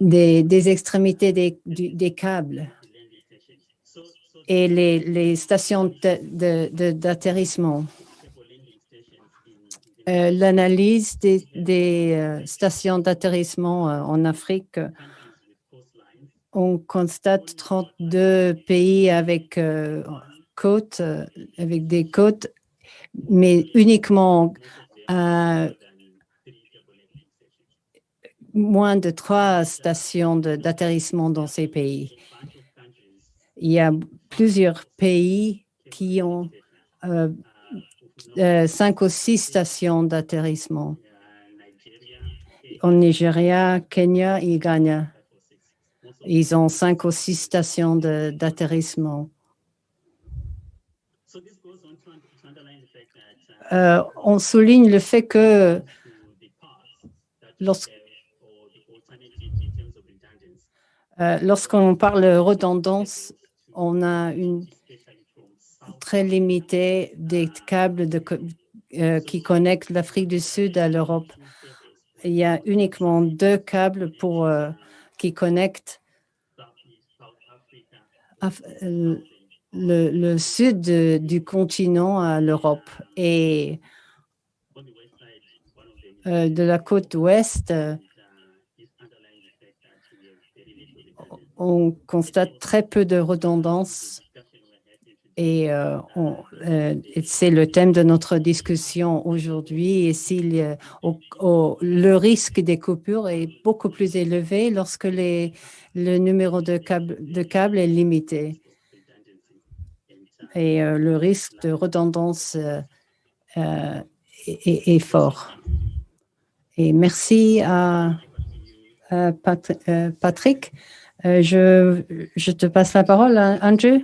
des extrémités des câbles et les stations d'atterrissement. L'analyse des stations d'atterrissement en Afrique, on constate 32 pays avec avec des côtes, mais uniquement moins de 3 stations d'atterrissement dans ces pays. Il y a plusieurs pays qui ont 5 ou 6 stations d'atterrissement. Au Nigeria, Kenya et Ghana, ils ont 5 ou 6 stations d'atterrissement. On souligne le fait que lorsqu'on parle de redondance, on a une très limitée des câbles qui connectent l'Afrique du Sud à l'Europe. Il y a uniquement 2 câbles qui connectent le sud du continent à l'Europe. Et de la côte ouest, on constate très peu de redondance. Et c'est le thème de notre discussion aujourd'hui. Et le risque des coupures est beaucoup plus élevé lorsque le numéro de câble est limité. Et le risque de redondance est fort. Et merci à Patrick. Je te passe la parole, Andrew.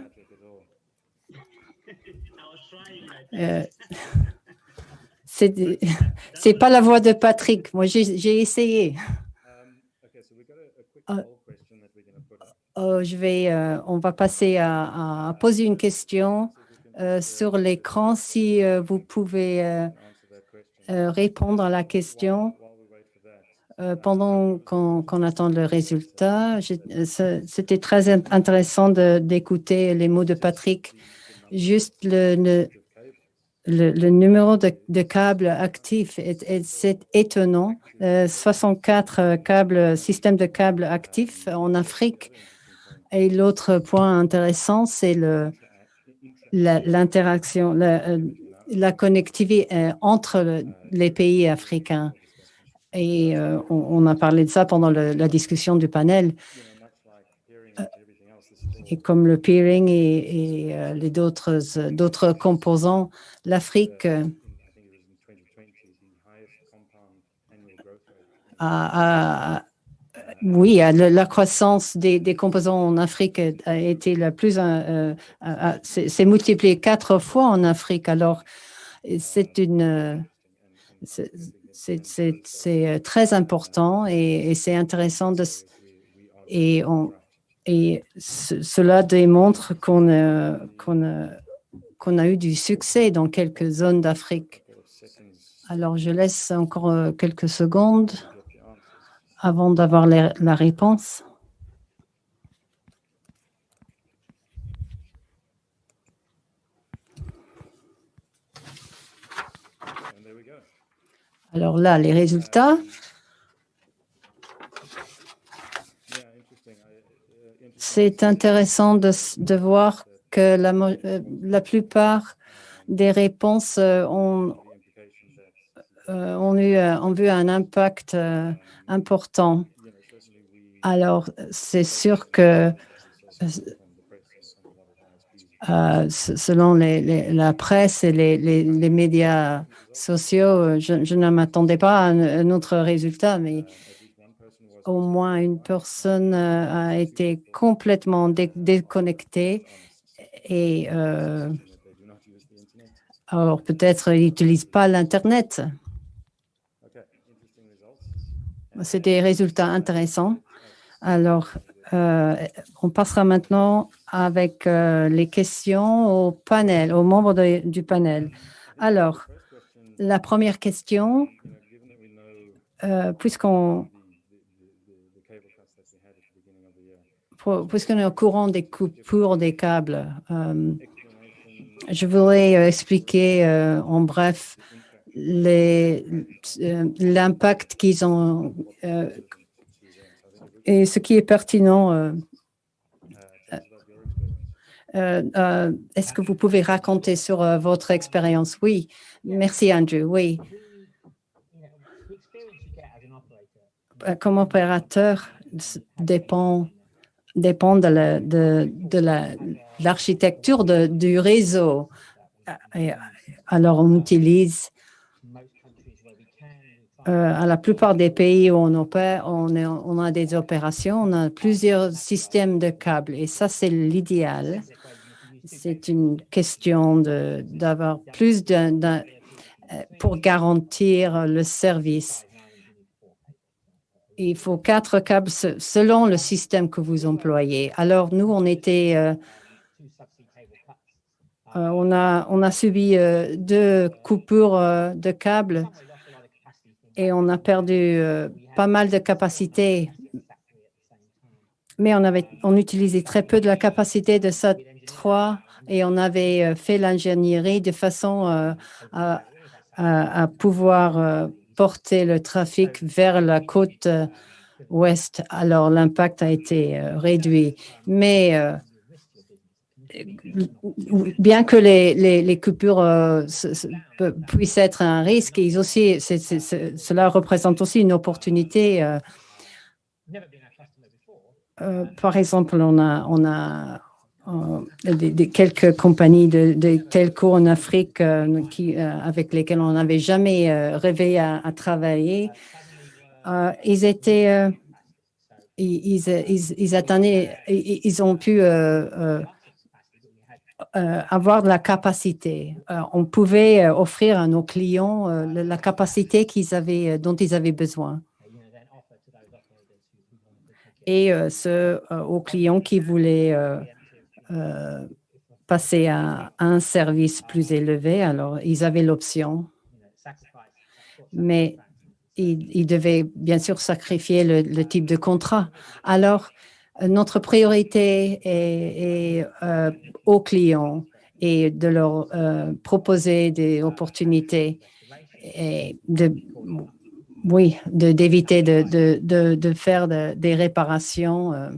C'est pas la voix de Patrick. Moi, j'ai essayé. On va passer à poser une question sur l'écran. Si vous pouvez répondre à la question pendant qu'on attend le résultat. C'était très intéressant d'écouter les mots de Patrick. Juste le numéro de câbles actifs, c'est étonnant. 64 systèmes de câbles actifs en Afrique. Et l'autre point intéressant, c'est l'interaction, la connectivité entre les pays africains. Et on a parlé de ça pendant la discussion du panel. Et comme le peering et les d'autres composants, l'Afrique la croissance des composants en Afrique a été la plus, c'est multiplié 4 fois en Afrique. Alors, c'est très important et c'est intéressant cela démontre qu'on a eu du succès dans quelques zones d'Afrique. Alors, je laisse encore quelques secondes avant d'avoir la réponse. Alors là, les résultats. C'est intéressant de voir que la plupart des réponses ont vu un impact important. Alors, c'est sûr que selon la presse et les médias sociaux, je ne m'attendais pas à un autre résultat, mais au moins une personne a été complètement déconnectée et alors peut-être ils n'utilisent pas l'Internet. C'est des résultats intéressants. Alors, on passera maintenant avec les questions au panel, aux membres du panel. Alors, la première question, puisqu'on est au courant des coupures des câbles, je voudrais expliquer en bref l'impact qu'ils ont et ce qui est pertinent. Est-ce que vous pouvez raconter sur votre expérience? Oui, merci Andrew. Oui. Comme opérateur, dépend de l'architecture du réseau. Alors, on utilise à la plupart des pays où on opère, on a des opérations, on a plusieurs systèmes de câbles et ça, c'est l'idéal. C'est une question d'avoir plus pour garantir le service. Il faut 4 câbles selon le système que vous employez. Alors, nous, on a subi 2 coupures de câbles et on a perdu pas mal de capacité. Mais on utilisait très peu de la capacité de SAT3 et on avait fait l'ingénierie de façon à pouvoir porter le trafic vers la côte ouest. Alors, l'impact a été réduit. Mais bien que les coupures puissent être un risque, cela représente aussi une opportunité. Par exemple, on a quelques compagnies de telco en Afrique avec lesquelles on n'avait jamais rêvé à travailler. Ils ont pu avoir de la capacité. On pouvait offrir à nos clients la capacité dont ils avaient besoin. Et aux clients qui voulaient passer à un service plus élevé, alors ils avaient l'option. Mais ils devaient bien sûr sacrifier le type de contrat. Alors, notre priorité est aux clients et de leur proposer des opportunités et d'éviter de faire des réparations.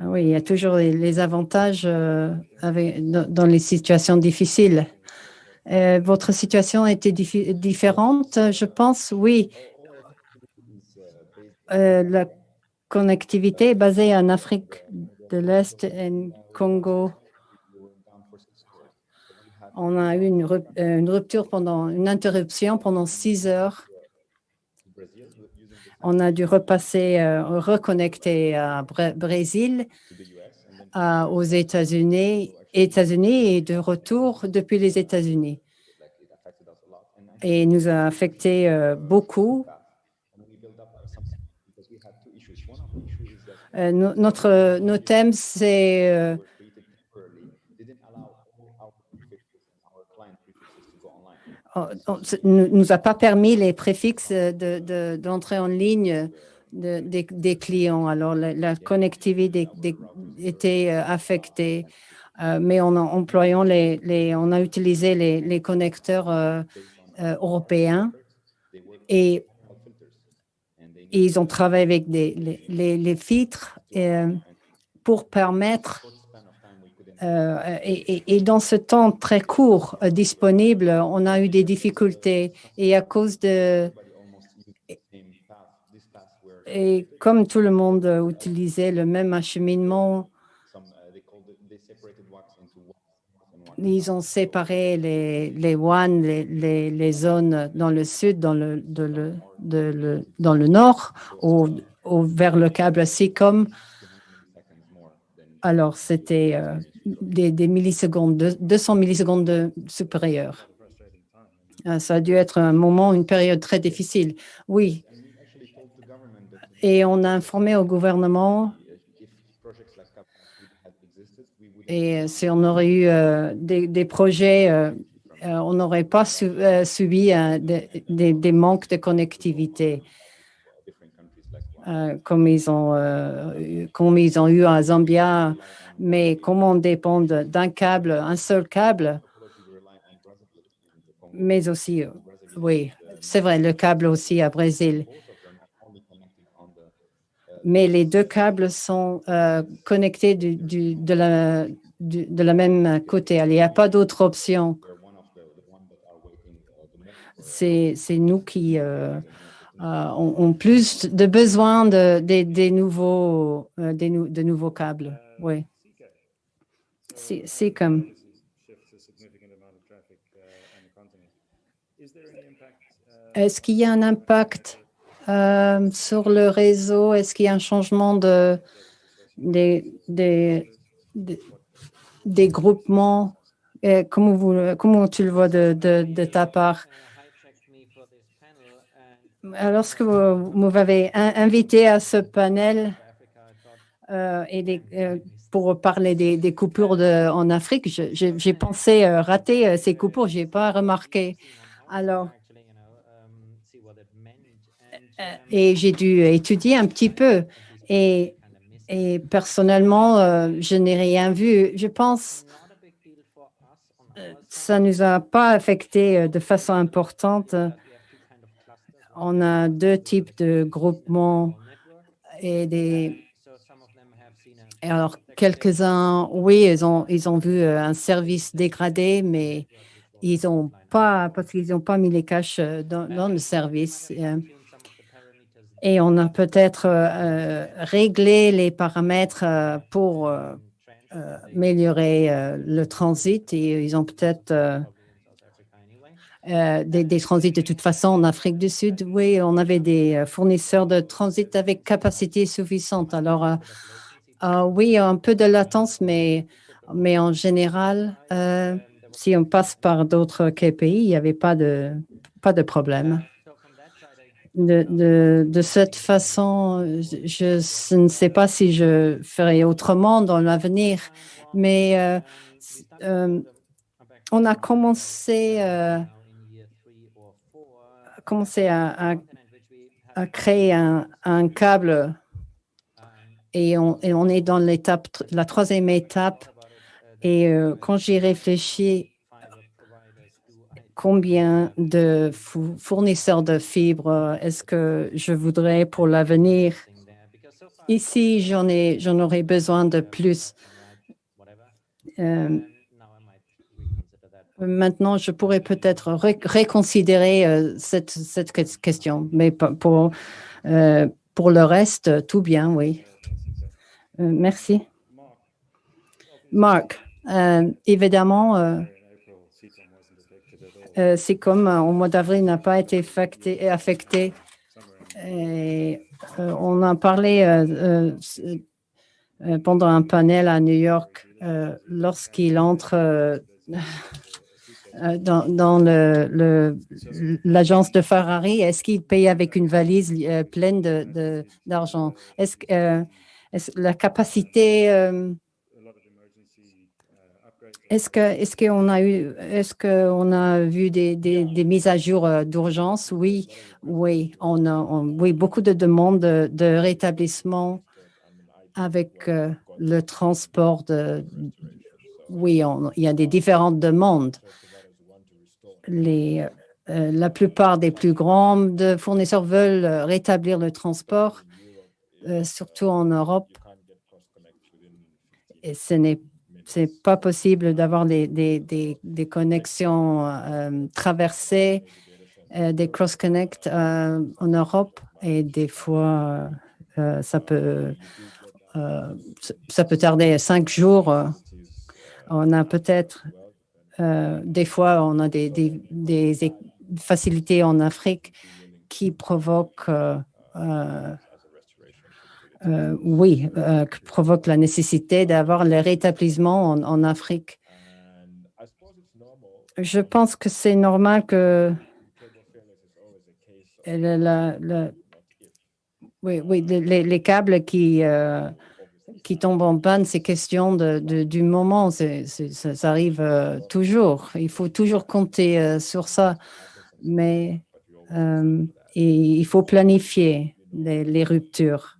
Oui, il y a toujours les avantages dans les situations difficiles. Votre situation était différente, je pense, oui. La connectivité est basée en Afrique de l'Est et en Congo. On a eu une interruption pendant 6 heures. On a dû reconnecter à Brésil, aux États-Unis et de retour depuis les États-Unis. Et nous a affecté beaucoup. Nos thèmes, c'est nous a pas permis les préfixes d'entrer en ligne des clients. Alors, la connectivité était affectée, mais on a utilisé les connecteurs européens et ils ont travaillé avec les filtres pour permettre et dans ce temps très court disponible, on a eu des difficultés et à cause et comme tout le monde utilisait le même acheminement, ils ont séparé les WAN, les zones dans le sud, dans le nord, vers le câble SICOM. Alors, c'était des millisecondes, 200 millisecondes supérieures. Ça a dû être une période très difficile. Oui. Et on a informé au gouvernement. Et si on aurait eu des projets, on n'aurait pas subi des manques de connectivité comme ils ont eu à Zambia. Mais comme on dépend d'un câble, un seul câble, mais aussi, oui, c'est vrai, le câble aussi à Brésil. Mais les 2 câbles sont connectés de la même côté. Il n'y a pas d'autre option. C'est nous qui ont plus de besoin de nouveaux câbles. Oui. C'est comme Est-ce qu'il y a un impact sur le réseau? Est-ce qu'il y a un changement des, des, des, des groupements? Comment tu le vois de ta part? Lorsque vous m'avez invité à ce panel pour parler des coupures en Afrique, j'ai pensé rater ces coupures, je n'ai pas remarqué. Alors, et j'ai dû étudier un petit peu. Et personnellement, je n'ai rien vu. Je pense ça ne nous a pas affecté de façon importante. On a deux types de groupements et alors quelques-uns, oui, ils ont vu un service dégradé, mais ils n'ont pas, parce qu'ils n'ont pas mis les caches dans le service. Et on a peut-être réglé les paramètres pour améliorer le transit et ils ont peut-être des transits de toute façon en Afrique du Sud. Oui, on avait des fournisseurs de transit avec capacité suffisante. Alors, oui, un peu de latence, mais en général, si on passe par d'autres pays, il n'y avait pas de problème. De cette façon, je ne sais pas si je ferai autrement dans l'avenir, mais on a commencé à créer un câble et on est dans la troisième étape. Et quand j'y réfléchis, combien de fournisseurs de fibres est-ce que je voudrais pour l'avenir? Ici, j'en aurais besoin de plus. Maintenant, je pourrais peut-être reconsidérer cette question, mais pour le reste, tout bien, oui. Merci. Marc, évidemment, c'est comme au mois d'avril n'a pas été affecté. Et, on en parlait pendant un panel à New York lorsqu'il entre dans l'agence de Ferrari. Est-ce qu'il paye avec une valise pleine d'argent? Est-ce que la capacité est-ce qu'on a vu des mises à jour d'urgence? Oui, oui, beaucoup de demandes de rétablissement avec le transport oui, il y a des différentes demandes. La plupart des plus grands fournisseurs veulent rétablir le transport, surtout en Europe. Et c'est pas possible d'avoir des connexions traversées, des cross-connects en Europe. Et des fois, ça peut tarder 5 jours. On a peut-être, des fois, on a des facilités en Afrique qui provoquent qui provoque la nécessité d'avoir le rétablissement en Afrique. Je pense que c'est normal que les câbles qui tombent en panne, c'est question du moment, ça arrive toujours. Il faut toujours compter sur ça, mais il faut planifier les ruptures.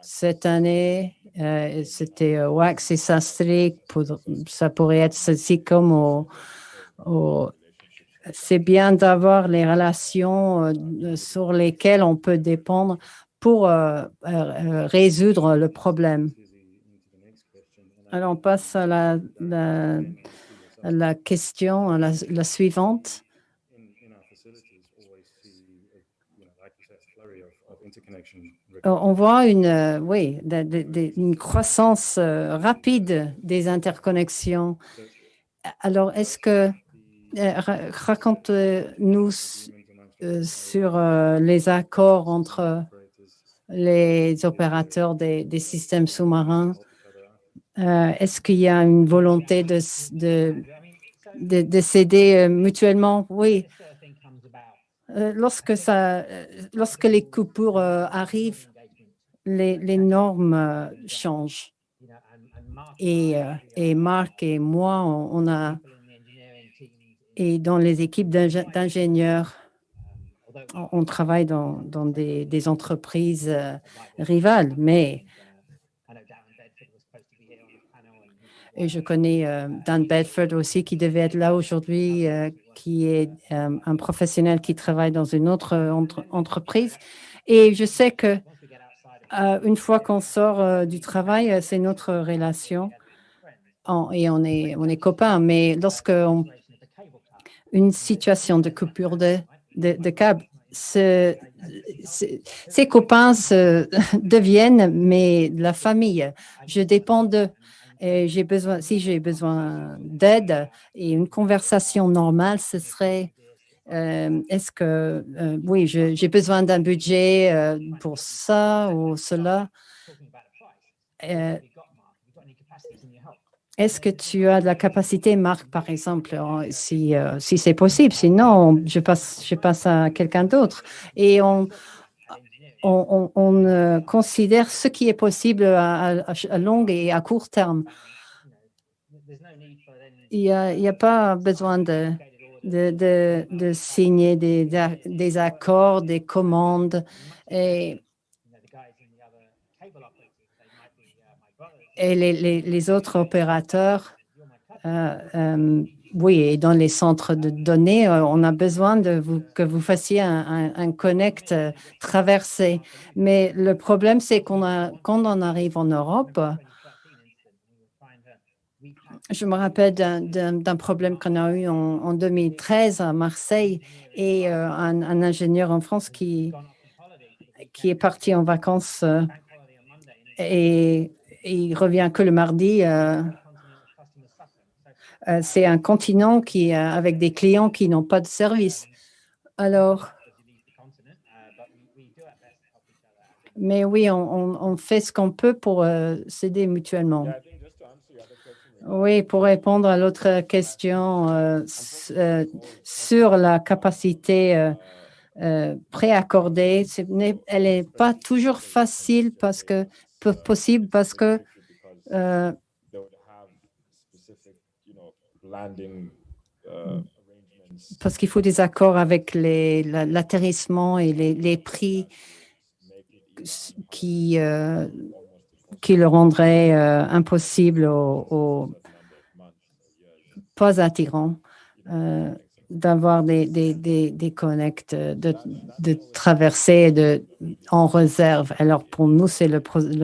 Cette année, c'était Wax et Sastri. Ça pourrait être ceci comme c'est bien d'avoir les relations sur lesquelles on peut dépendre pour résoudre le problème. Alors, on passe à la question, la suivante. On voit une croissance rapide des interconnexions. Alors, est-ce que Raconte-nous sur les accords entre les opérateurs des systèmes sous-marins. Est-ce qu'il y a une volonté de s'aider mutuellement? Oui. Lorsque les coupures arrivent, les normes changent. Et Marc et moi, et dans les équipes d'ingénieurs, on travaille dans des entreprises rivales, mais et je connais Dan Bedford aussi qui devait être là aujourd'hui, qui est un professionnel qui travaille dans une autre entreprise. Et je sais que une fois qu'on sort du travail, c'est notre relation et on est copains. Mais lorsque une situation de coupure de câble, ces copains deviennent la famille. Je dépends d'eux. Et si j'ai besoin d'aide et une conversation normale, ce serait est-ce que oui, j'ai besoin d'un budget pour ça ou cela. Est-ce que tu as de la capacité, Marc, par exemple, si c'est possible? Sinon, je passe à quelqu'un d'autre. Et on considère ce qui est possible à long et à court terme. Il n'y a pas besoin de signer des accords, des commandes. Et les autres opérateurs, oui, et dans les centres de données, on a besoin que vous fassiez un connect traversé. Mais le problème, c'est quand on arrive en Europe, je me rappelle d'un problème qu'on a eu en 2013 à Marseille et un ingénieur en France qui est parti en vacances et il revient que le mardi. C'est un continent avec des clients qui n'ont pas de service. Alors, mais oui, on fait ce qu'on peut pour s'aider mutuellement. Oui, pour répondre à l'autre question sur la capacité préaccordée, elle n'est pas toujours facile possible parce que parce qu'il faut des accords avec l'atterrissement et les prix qui le rendraient impossible pas attirant d'avoir des connects de traversée en réserve. Alors, pour nous, c'est le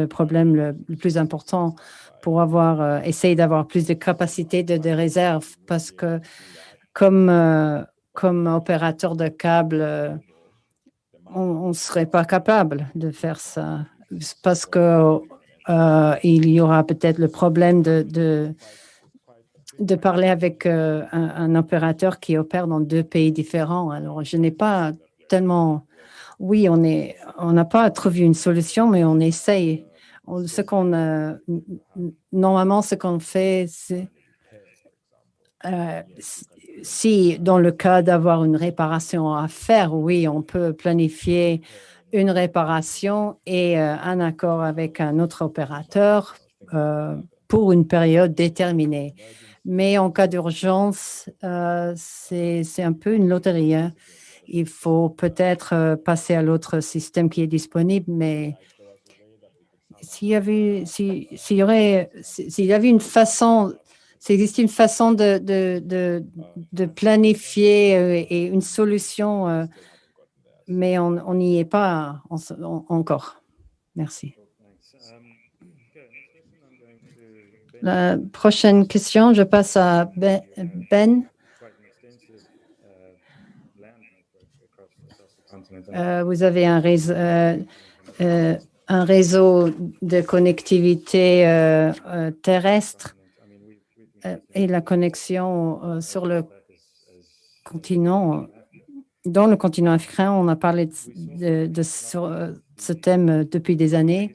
problème le plus important pour essayer d'avoir plus de capacité de réserve parce que comme opérateur de câble, on ne serait pas capable de faire ça parce que il y aura peut-être le problème de parler avec un opérateur qui opère dans 2 pays différents. Alors, je n'ai pas tellement... Oui, on n'a pas trouvé une solution, mais on essaye. Normalement, ce qu'on fait, c'est... si, dans le cas d'avoir une réparation à faire, oui, on peut planifier une réparation et un accord avec un autre opérateur pour une période déterminée. Mais en cas d'urgence, c'est un peu une loterie. Hein. Il faut peut-être passer à l'autre système qui est disponible, mais s'il y avait une façon, s'il existe une façon de planifier et une solution, mais on n'y est pas encore. Merci. La prochaine question, je passe à Ben. Vous avez un réseau de connectivité terrestre et la connexion sur le continent, dans le continent africain, on a parlé de ce thème depuis des années.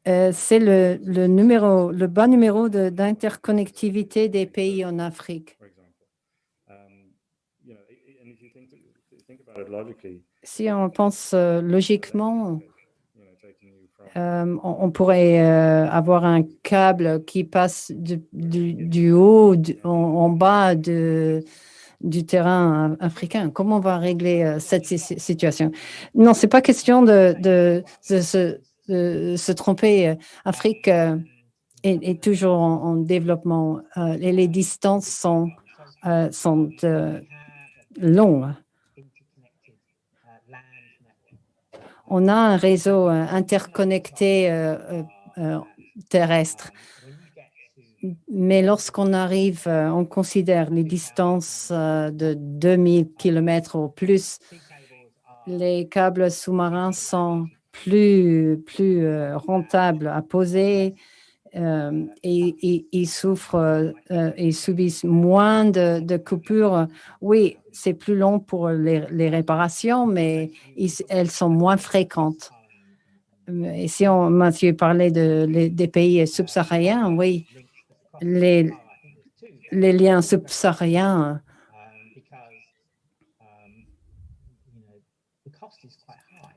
C'est le bas numéro d'interconnectivité des pays en Afrique. Si on pense logiquement, on pourrait avoir un câble qui passe du haut en bas du terrain africain. Comment on va régler cette situation? Non, c'est pas question de se tromper. Afrique est toujours en développement et les distances sont longues. On a un réseau interconnecté terrestre. Mais lorsqu'on arrive, on considère les distances de 2000 km ou plus, les câbles sous-marins sont plus rentables à poser et ils souffrent et subissent moins de coupures. Oui, c'est plus long pour les réparations, mais elles sont moins fréquentes. Et si Mathieu parlait des pays subsahariens, oui, les liens subsahariens,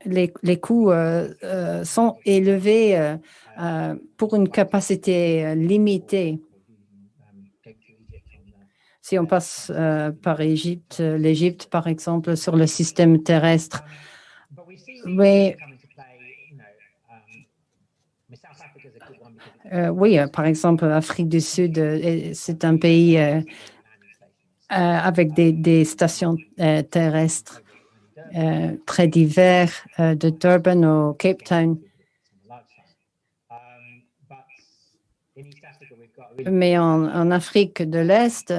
les coûts sont élevés pour une capacité limitée. Si on passe par l'Égypte, par exemple, sur le système terrestre. Mais, oui, par exemple, l'Afrique du Sud, c'est un pays avec des stations terrestres très divers, de Durban au Cape Town. Mais en Afrique de l'Est,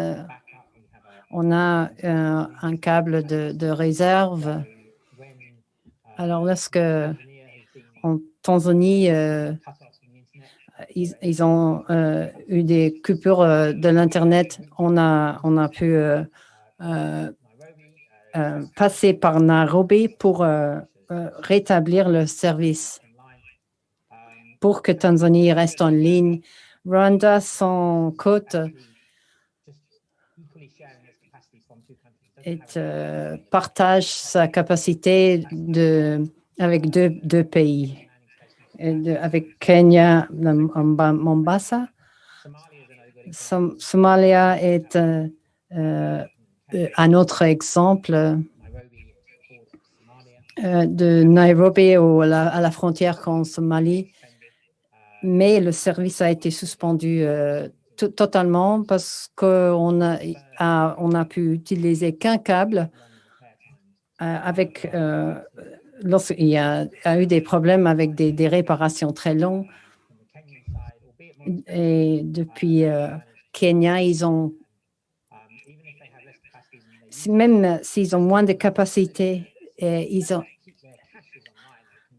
on a un câble de réserve. Alors, lorsque en Tanzanie, ils ont eu des coupures de l'Internet, on a pu passer par Nairobi pour rétablir le service, pour que Tanzanie reste en ligne. Rwanda, sans côte, partage sa capacité avec deux pays, avec Kenya, Mombasa. Somalia est un autre exemple de Nairobi à la frontière con Somalie. Mais le service a été suspendu totalement parce qu'on a pu utiliser qu'un câble lorsqu'il y a eu des problèmes avec des réparations très longues. Et depuis Kenya, même s'ils ont moins de capacité,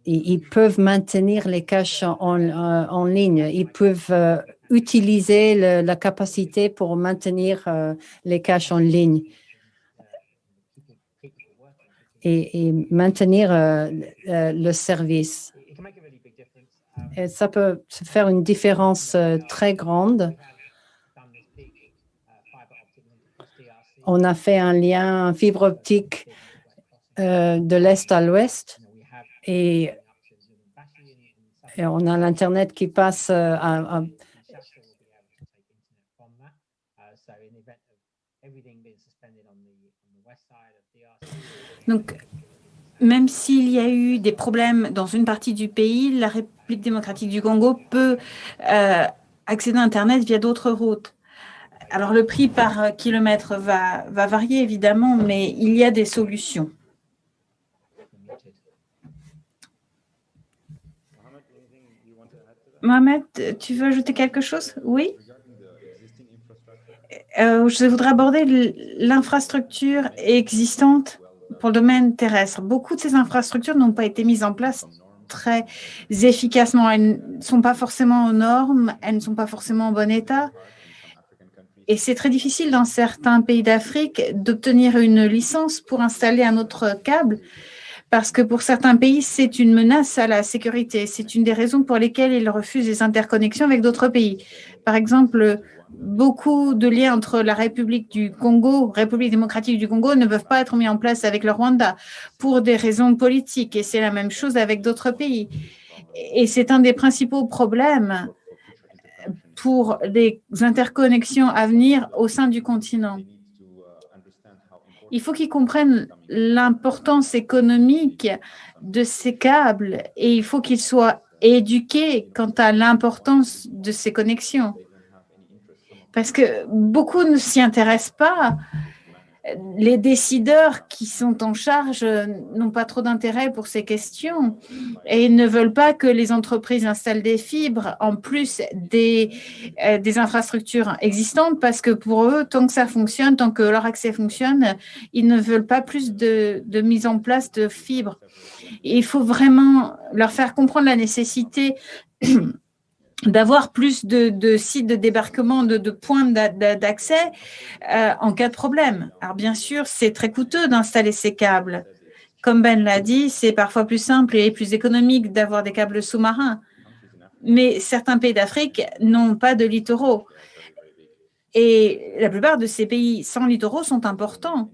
ils peuvent maintenir les caches en ligne. Ils peuvent utiliser la capacité pour maintenir les caches en ligne et maintenir le service. Et ça peut faire une différence très grande. On a fait un lien fibre optique de l'Est à l'Ouest. Et on a l'Internet qui passe Donc, même s'il y a eu des problèmes dans une partie du pays, la République démocratique du Congo peut accéder à Internet via d'autres routes. Alors, le prix par kilomètre va varier, évidemment, mais il y a des solutions. Mohamed, tu veux ajouter quelque chose? Oui. Je voudrais aborder l'infrastructure existante pour le domaine terrestre. Beaucoup de ces infrastructures n'ont pas été mises en place très efficacement. Elles ne sont pas forcément aux normes, elles ne sont pas forcément en bon état. Et c'est très difficile dans certains pays d'Afrique d'obtenir une licence pour installer un autre câble parce que pour certains pays, c'est une menace à la sécurité. C'est une des raisons pour lesquelles ils refusent les interconnexions avec d'autres pays. Par exemple, beaucoup de liens entre la République du Congo, République démocratique du Congo, ne peuvent pas être mis en place avec le Rwanda pour des raisons politiques. Et c'est la même chose avec d'autres pays. Et c'est un des principaux problèmes pour les interconnexions à venir au sein du continent. Il faut qu'ils comprennent l'importance économique de ces câbles et il faut qu'ils soient éduqués quant à l'importance de ces connexions. Parce que beaucoup ne s'y intéressent pas. Les décideurs qui sont en charge n'ont pas trop d'intérêt pour ces questions et ils ne veulent pas que les entreprises installent des fibres en plus des infrastructures existantes parce que pour eux, tant que ça fonctionne, tant que leur accès fonctionne, ils ne veulent pas plus de mise en place de fibres. Et il faut vraiment leur faire comprendre la nécessité d'avoir plus de sites de débarquement, de points d'accès en cas de problème. Alors bien sûr, c'est très coûteux d'installer ces câbles. Comme Ben l'a dit, c'est parfois plus simple et plus économique d'avoir des câbles sous-marins. Mais certains pays d'Afrique n'ont pas de littoraux. Et la plupart de ces pays sans littoraux sont importants.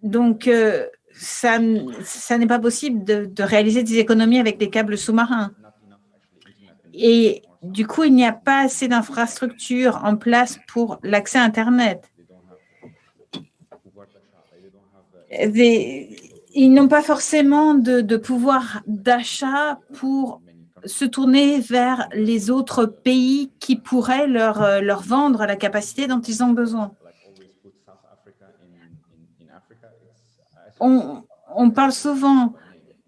Donc, ça n'est pas possible de réaliser des économies avec des câbles sous-marins. Et du coup, il n'y a pas assez d'infrastructures en place pour l'accès à Internet. Ils n'ont pas forcément de pouvoir d'achat pour se tourner vers les autres pays qui pourraient leur vendre la capacité dont ils ont besoin. On parle souvent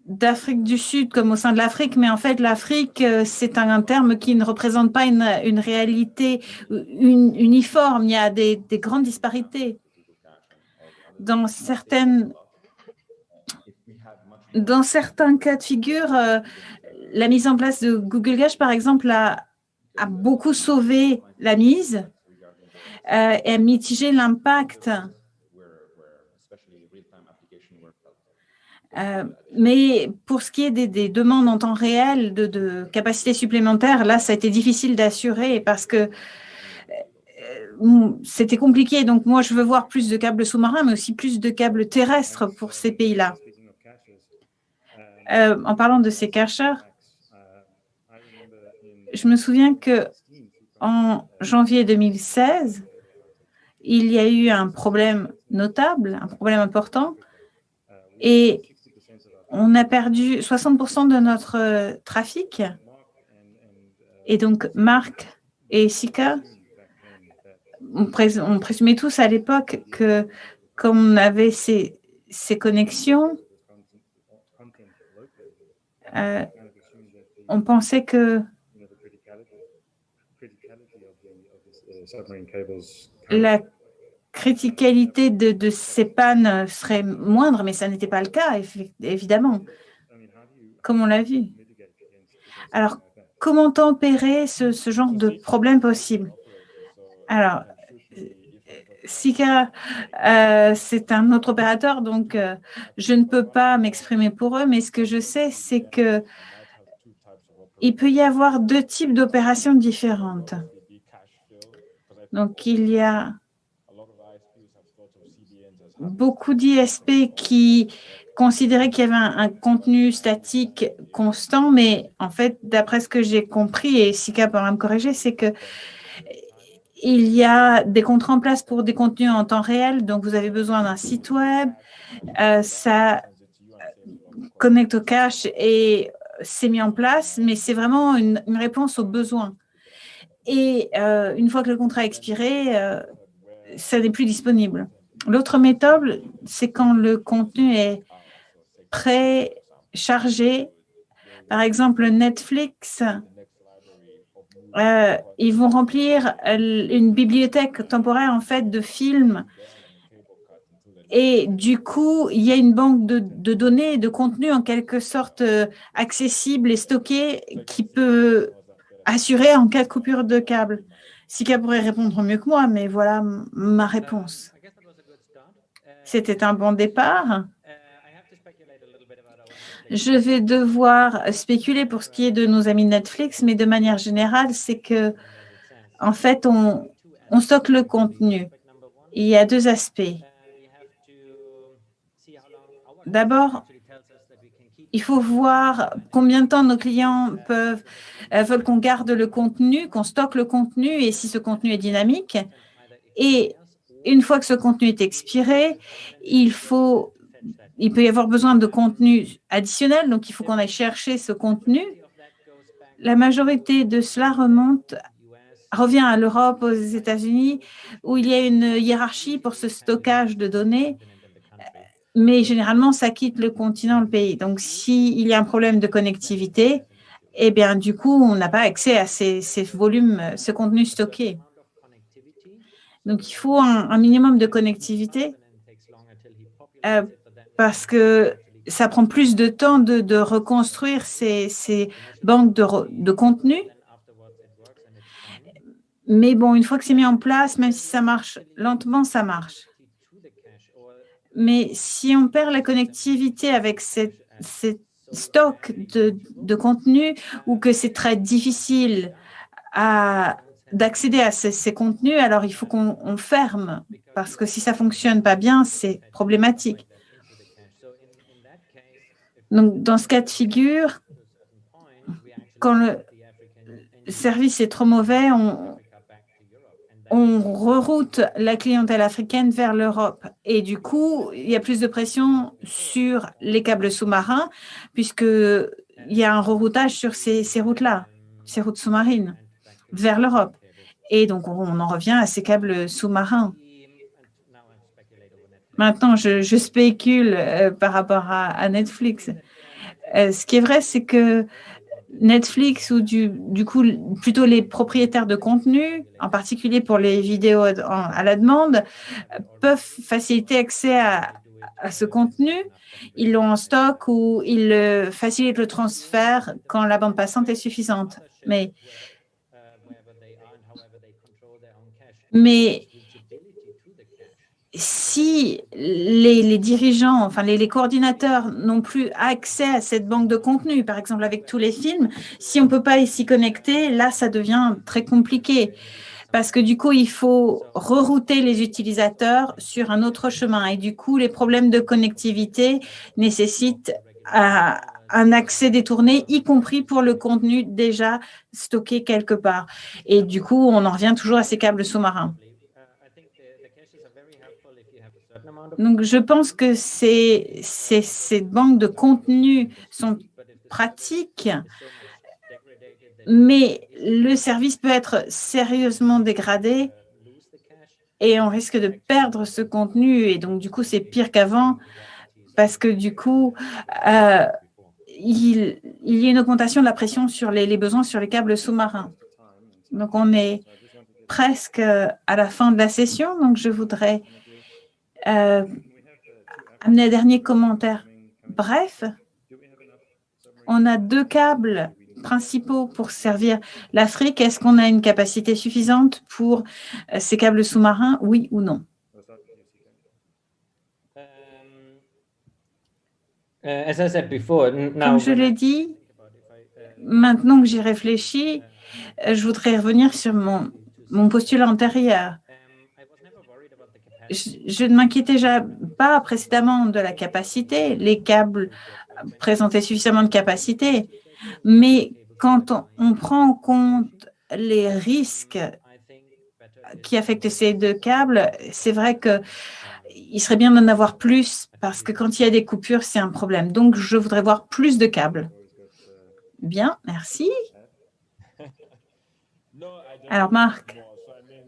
d'Afrique du Sud comme au sein de l'Afrique, mais en fait, l'Afrique, c'est un terme qui ne représente pas une réalité uniforme. Il y a des grandes disparités. Dans certains cas de figure, la mise en place de Google Cache, par exemple, a beaucoup sauvé la mise et a mitigé l'impact. Mais pour ce qui est des demandes en temps réel de capacités supplémentaires, là, ça a été difficile d'assurer parce que c'était compliqué. Donc, moi, je veux voir plus de câbles sous-marins, mais aussi plus de câbles terrestres pour ces pays-là. En parlant de ces cacheurs, je me souviens qu'en janvier 2016, il y a eu un problème notable, un problème important, et on a perdu 60% de notre trafic. Et donc, Marc et Sika, on présumait tous à l'époque que comme on avait ces connexions, on pensait que la criticalité de ces pannes serait moindre, mais ça n'était pas le cas, évidemment, comme on l'a vu. Alors, comment tempérer ce genre de problème possible? Alors, Sika, c'est un autre opérateur, donc je ne peux pas m'exprimer pour eux, mais ce que je sais, c'est qu'il peut y avoir deux types d'opérations différentes. Donc, il y a beaucoup d'ISP qui considéraient qu'il y avait un contenu statique constant, mais en fait, d'après ce que j'ai compris, et Sika pourra me corriger, c'est que il y a des contrats en place pour des contenus en temps réel, donc vous avez besoin d'un site web, ça connecte au cache et c'est mis en place, mais c'est vraiment une réponse aux besoins. Et une fois que le contrat a expiré, ça n'est plus disponible. L'autre méthode, c'est quand le contenu est préchargé. Par exemple, Netflix, ils vont remplir une bibliothèque temporaire en fait de films et du coup, il y a une banque de données et de contenu en quelque sorte accessible et stocké qui peut assurer en cas de coupure de câble. Sika pourrait répondre mieux que moi, mais voilà ma réponse. C'était un bon départ. Je vais devoir spéculer pour ce qui est de nos amis Netflix, mais de manière générale, c'est que, en fait, on stocke le contenu. Il y a deux aspects. D'abord, il faut voir combien de temps nos clients veulent qu'on garde le contenu, qu'on stocke le contenu et si ce contenu est dynamique. Et une fois que ce contenu est expiré, il peut y avoir besoin de contenu additionnel, donc il faut qu'on aille chercher ce contenu. La majorité de cela revient à l'Europe, aux États-Unis, où il y a une hiérarchie pour ce stockage de données, mais généralement, ça quitte le continent, le pays. Donc, s'il y a un problème de connectivité, eh bien, du coup, on n'a pas accès à ces volumes, ce contenu stocké. Donc, il faut un minimum de connectivité parce que ça prend plus de temps de reconstruire ces banques de contenu. Mais bon, une fois que c'est mis en place, même si ça marche lentement, ça marche. Mais si on perd la connectivité avec ces stocks de contenu ou que c'est très difficile d'accéder à ces contenus, alors il faut qu'on ferme parce que si ça ne fonctionne pas bien, c'est problématique. Donc, dans ce cas de figure, quand le service est trop mauvais, on reroute la clientèle africaine vers l'Europe. Et du coup, il y a plus de pression sur les câbles sous-marins puisqu'il y a un reroutage sur ces routes-là, ces routes sous-marines, vers l'Europe. Et donc, on en revient à ces câbles sous-marins. Maintenant, je spécule par rapport à Netflix. Ce qui est vrai, c'est que Netflix ou du coup plutôt les propriétaires de contenu, en particulier pour les vidéos à la demande, peuvent faciliter accès à ce contenu. Ils l'ont en stock ou ils facilitent le transfert quand la bande passante est suffisante. Mais si les dirigeants, enfin les coordinateurs n'ont plus accès à cette banque de contenu, par exemple avec tous les films, si on ne peut pas s'y connecter, là, ça devient très compliqué parce que du coup, il faut rerouter les utilisateurs sur un autre chemin et du coup, les problèmes de connectivité nécessitent un accès détourné, y compris pour le contenu déjà stocké quelque part. Et du coup, on en revient toujours à ces câbles sous-marins. Donc, je pense que ces banques de contenu sont pratiques, mais le service peut être sérieusement dégradé et on risque de perdre ce contenu. Et donc, du coup, c'est pire qu'avant parce que du coup, il y a une augmentation de la pression sur les besoins sur les câbles sous-marins. Donc, on est presque à la fin de la session. Donc, je voudrais amener un dernier commentaire. Bref, on a 2 câbles principaux pour servir l'Afrique. Est-ce qu'on a une capacité suffisante pour ces câbles sous-marins, oui ou non? Comme je l'ai dit, maintenant que j'y réfléchis, je voudrais revenir sur mon postulat antérieur. Je ne m'inquiétais pas précédemment de la capacité. Les câbles présentaient suffisamment de capacité. Mais quand on prend en compte les risques qui affectent ces 2 câbles, c'est vrai qu'il serait bien d'en avoir plus parce que quand il y a des coupures, c'est un problème. Donc, je voudrais voir plus de câbles. Bien, merci. Alors, Marc,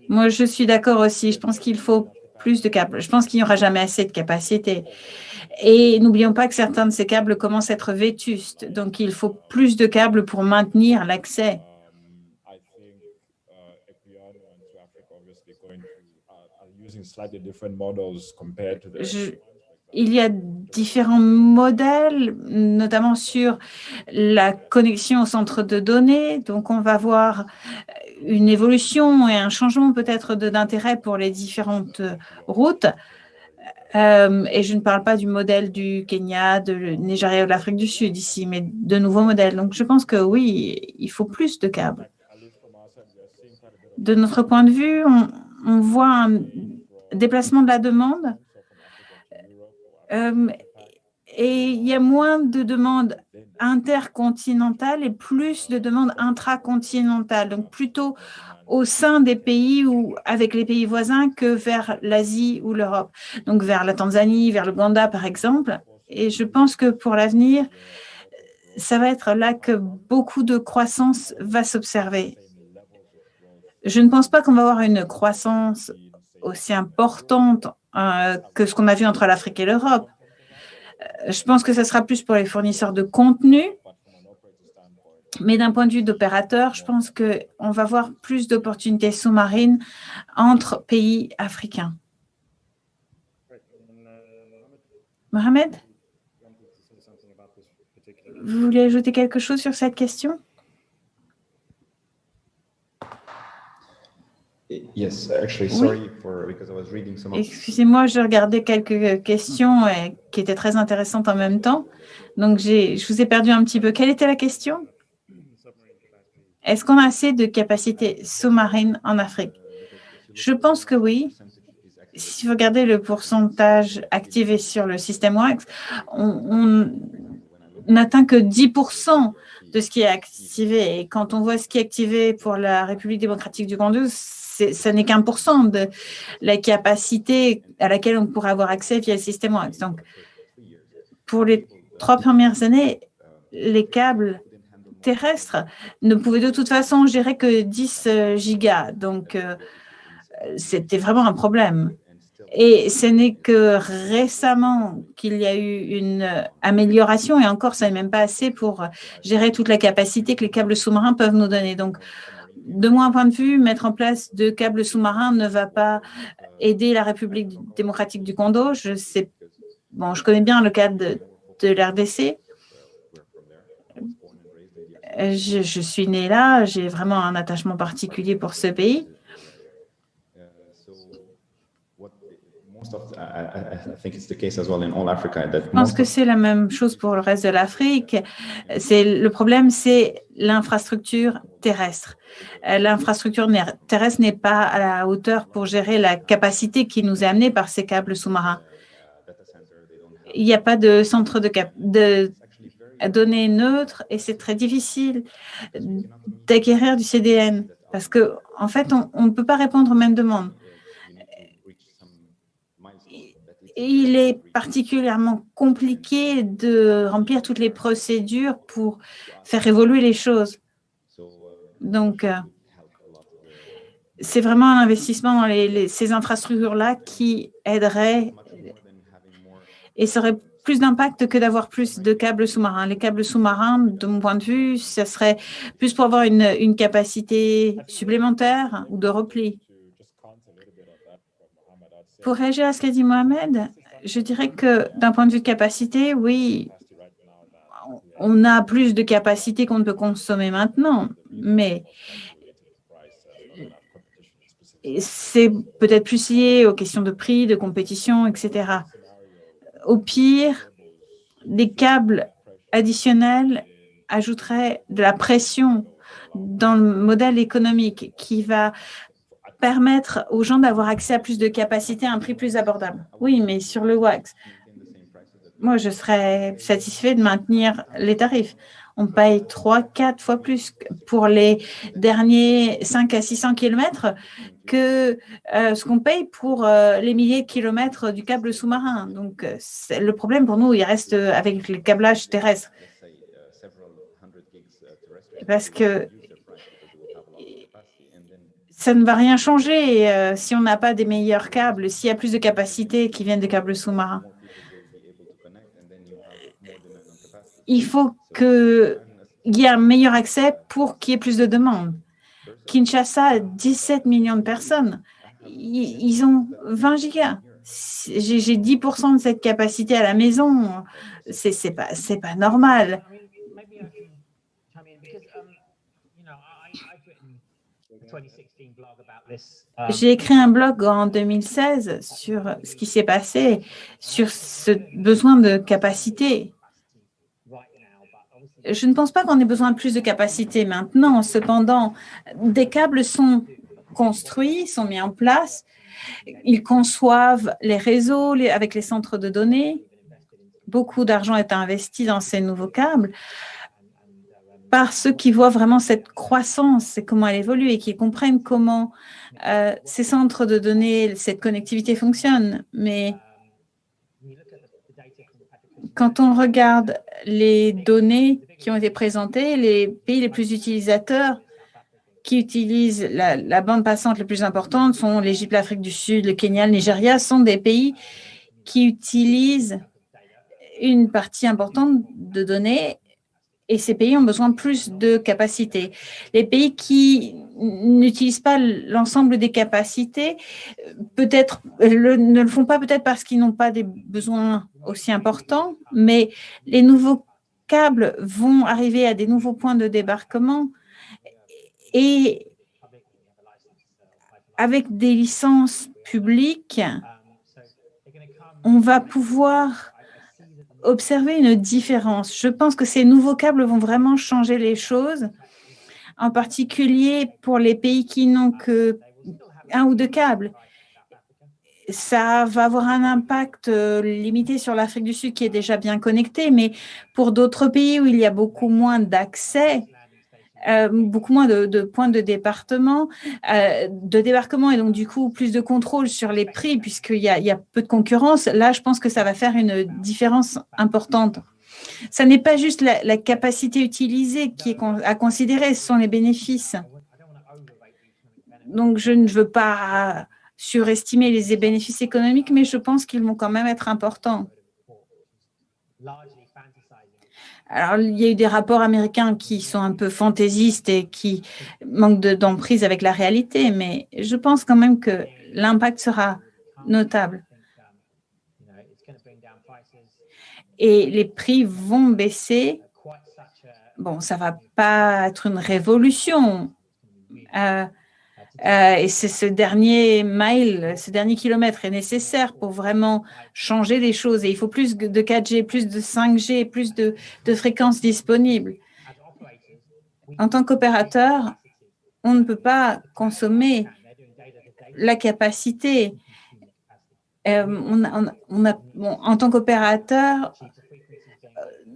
moi, je suis d'accord aussi. Je pense qu'il faut plus de câbles. Je pense qu'il n'y aura jamais assez de capacité. Et n'oublions pas que certains de ces câbles commencent à être vétustes. Donc, il faut plus de câbles pour maintenir l'accès. il y a différents modèles, notamment sur la connexion au centre de données. Donc, on va voir une évolution et un changement peut-être d'intérêt pour les différentes routes. Et je ne parle pas du modèle du Kenya, de Nigeria ou de l'Afrique du Sud ici, mais de nouveaux modèles. Donc, je pense que oui, il faut plus de câbles. De notre point de vue, on voit un déplacement de la demande et il y a moins de demandes intercontinentales et plus de demandes intracontinentales, donc plutôt au sein des pays ou avec les pays voisins que vers l'Asie ou l'Europe, donc vers la Tanzanie, vers l'Ouganda par exemple. Et je pense que pour l'avenir, ça va être là que beaucoup de croissance va s'observer. Je ne pense pas qu'on va avoir une croissance aussi importante que ce qu'on a vu entre l'Afrique et l'Europe. Je pense que ce sera plus pour les fournisseurs de contenu, mais d'un point de vue d'opérateur, je pense qu'on va voir plus d'opportunités sous-marines entre pays africains. Mohamed, vous voulez ajouter quelque chose sur cette question? Yes, actually, sorry because I was reading some of. Excusez-moi, je regardais quelques questions qui étaient très intéressantes en même temps. Donc, je vous ai perdu un petit peu. Quelle était la question? Est-ce qu'on a assez de capacités sous-marines en Afrique? Je pense que oui. Si vous regardez le pourcentage activé sur le système WACS, on n'atteint que 10% de ce qui est activé. Et quand on voit ce qui est activé pour la République démocratique du Congo, ça n'est qu'1% de la capacité à laquelle on pourrait avoir accès via le système WACS. Donc, pour les 3 premières années, les câbles terrestres ne pouvaient de toute façon gérer que 10 gigas. Donc, c'était vraiment un problème. Et ce n'est que récemment qu'il y a eu une amélioration, et encore, ça n'est même pas assez pour gérer toute la capacité que les câbles sous-marins peuvent nous donner. Donc, de mon point de vue, mettre en place de câbles sous-marins ne va pas aider la République démocratique du Congo. Je connais bien le cas de l'RDC. Je suis née là, j'ai vraiment un attachement particulier pour ce pays. Je pense que c'est la même chose pour le reste de l'Afrique. Le problème, c'est l'infrastructure terrestre. L'infrastructure terrestre n'est pas à la hauteur pour gérer la capacité qui nous est amenée par ces câbles sous-marins. Il n'y a pas de centre de données neutres et c'est très difficile d'acquérir du CDN parce qu'en fait, on ne peut pas répondre aux mêmes demandes. Et il est particulièrement compliqué de remplir toutes les procédures pour faire évoluer les choses. Donc, c'est vraiment un investissement dans ces infrastructures-là qui aiderait et serait plus d'impact que d'avoir plus de câbles sous-marins. Les câbles sous-marins, de mon point de vue, ça serait plus pour avoir une capacité supplémentaire ou de repli. Pour réagir à ce qu'a dit Mohamed, je dirais que d'un point de vue de capacité, oui, on a plus de capacité qu'on ne peut consommer maintenant, mais c'est peut-être plus lié aux questions de prix, de compétition, etc. Au pire, des câbles additionnels ajouteraient de la pression dans le modèle économique qui va permettre aux gens d'avoir accès à plus de capacité à un prix plus abordable. Oui, mais sur le WACS, moi, je serais satisfait de maintenir les tarifs. On paye 3-4 fois plus pour les derniers 5 à 600 kilomètres que ce qu'on paye pour les milliers de kilomètres du câble sous-marin. Donc, le problème pour nous, il reste avec le câblage terrestre. Parce que ça ne va rien changer si on n'a pas des meilleurs câbles, s'il y a plus de capacités qui viennent des câbles sous-marins. Il faut qu'il y ait un meilleur accès pour qu'il y ait plus de demandes. Kinshasa a 17 millions de personnes. Ils ont 20 gigas. J'ai 10% de cette capacité à la maison. C'est pas normal. J'ai écrit un blog en 2016 sur ce qui s'est passé, sur ce besoin de capacité. Je ne pense pas qu'on ait besoin de plus de capacité maintenant. Cependant, des câbles sont construits, sont mis en place. Ils conçoivent les réseaux avec les centres de données. Beaucoup d'argent est investi dans ces nouveaux câbles par ceux qui voient vraiment cette croissance et comment elle évolue et qui comprennent comment ces centres de données, cette connectivité fonctionne. Mais quand on regarde les données qui ont été présentées, les pays les plus utilisateurs qui utilisent la bande passante la plus importante sont l'Égypte, l'Afrique du Sud, le Kenya, le Nigeria, sont des pays qui utilisent une partie importante de données et ces pays ont besoin de plus de capacités. Les pays qui n'utilisent pas l'ensemble des capacités, peut-être ne le font pas peut-être parce qu'ils n'ont pas des besoins aussi importants, mais les nouveaux câbles vont arriver à des nouveaux points de débarquement et avec des licences publiques, on va pouvoir observer une différence. Je pense que ces nouveaux câbles vont vraiment changer les choses, en particulier pour les pays qui n'ont que un ou deux câbles. Ça va avoir un impact limité sur l'Afrique du Sud qui est déjà bien connectée, mais pour d'autres pays où il y a beaucoup moins d'accès, beaucoup moins de points de débarquement et donc du coup plus de contrôle sur les prix puisqu'il y a peu de concurrence. Là, je pense que ça va faire une différence importante. Ça n'est pas juste la capacité utilisée qui est à considérer, ce sont les bénéfices. Donc, je ne veux pas surestimer les bénéfices économiques, mais je pense qu'ils vont quand même être importants. Alors, il y a eu des rapports américains qui sont un peu fantaisistes et qui manquent d'emprise avec la réalité, mais je pense quand même que l'impact sera notable. Et les prix vont baisser. Bon, ça ne va pas être une révolution. Et c'est ce dernier mile, ce dernier kilomètre est nécessaire pour vraiment changer les choses. Et il faut plus de 4G, plus de 5G, plus de fréquences disponibles. En tant qu'opérateur, on ne peut pas consommer la capacité. En tant qu'opérateur,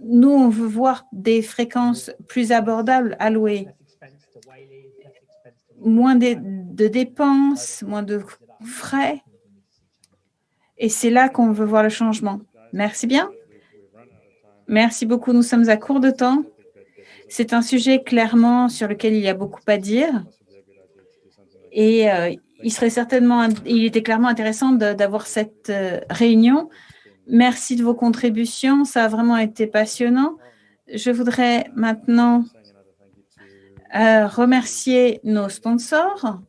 nous, on veut voir des fréquences plus abordables allouées. Moins de dépenses, moins de frais. Et c'est là qu'on veut voir le changement. Merci bien. Merci beaucoup. Nous sommes à court de temps. C'est un sujet clairement sur lequel il y a beaucoup à dire. Et il était clairement intéressant d'avoir cette réunion. Merci de vos contributions. Ça a vraiment été passionnant. Je voudrais maintenant remercier nos sponsors.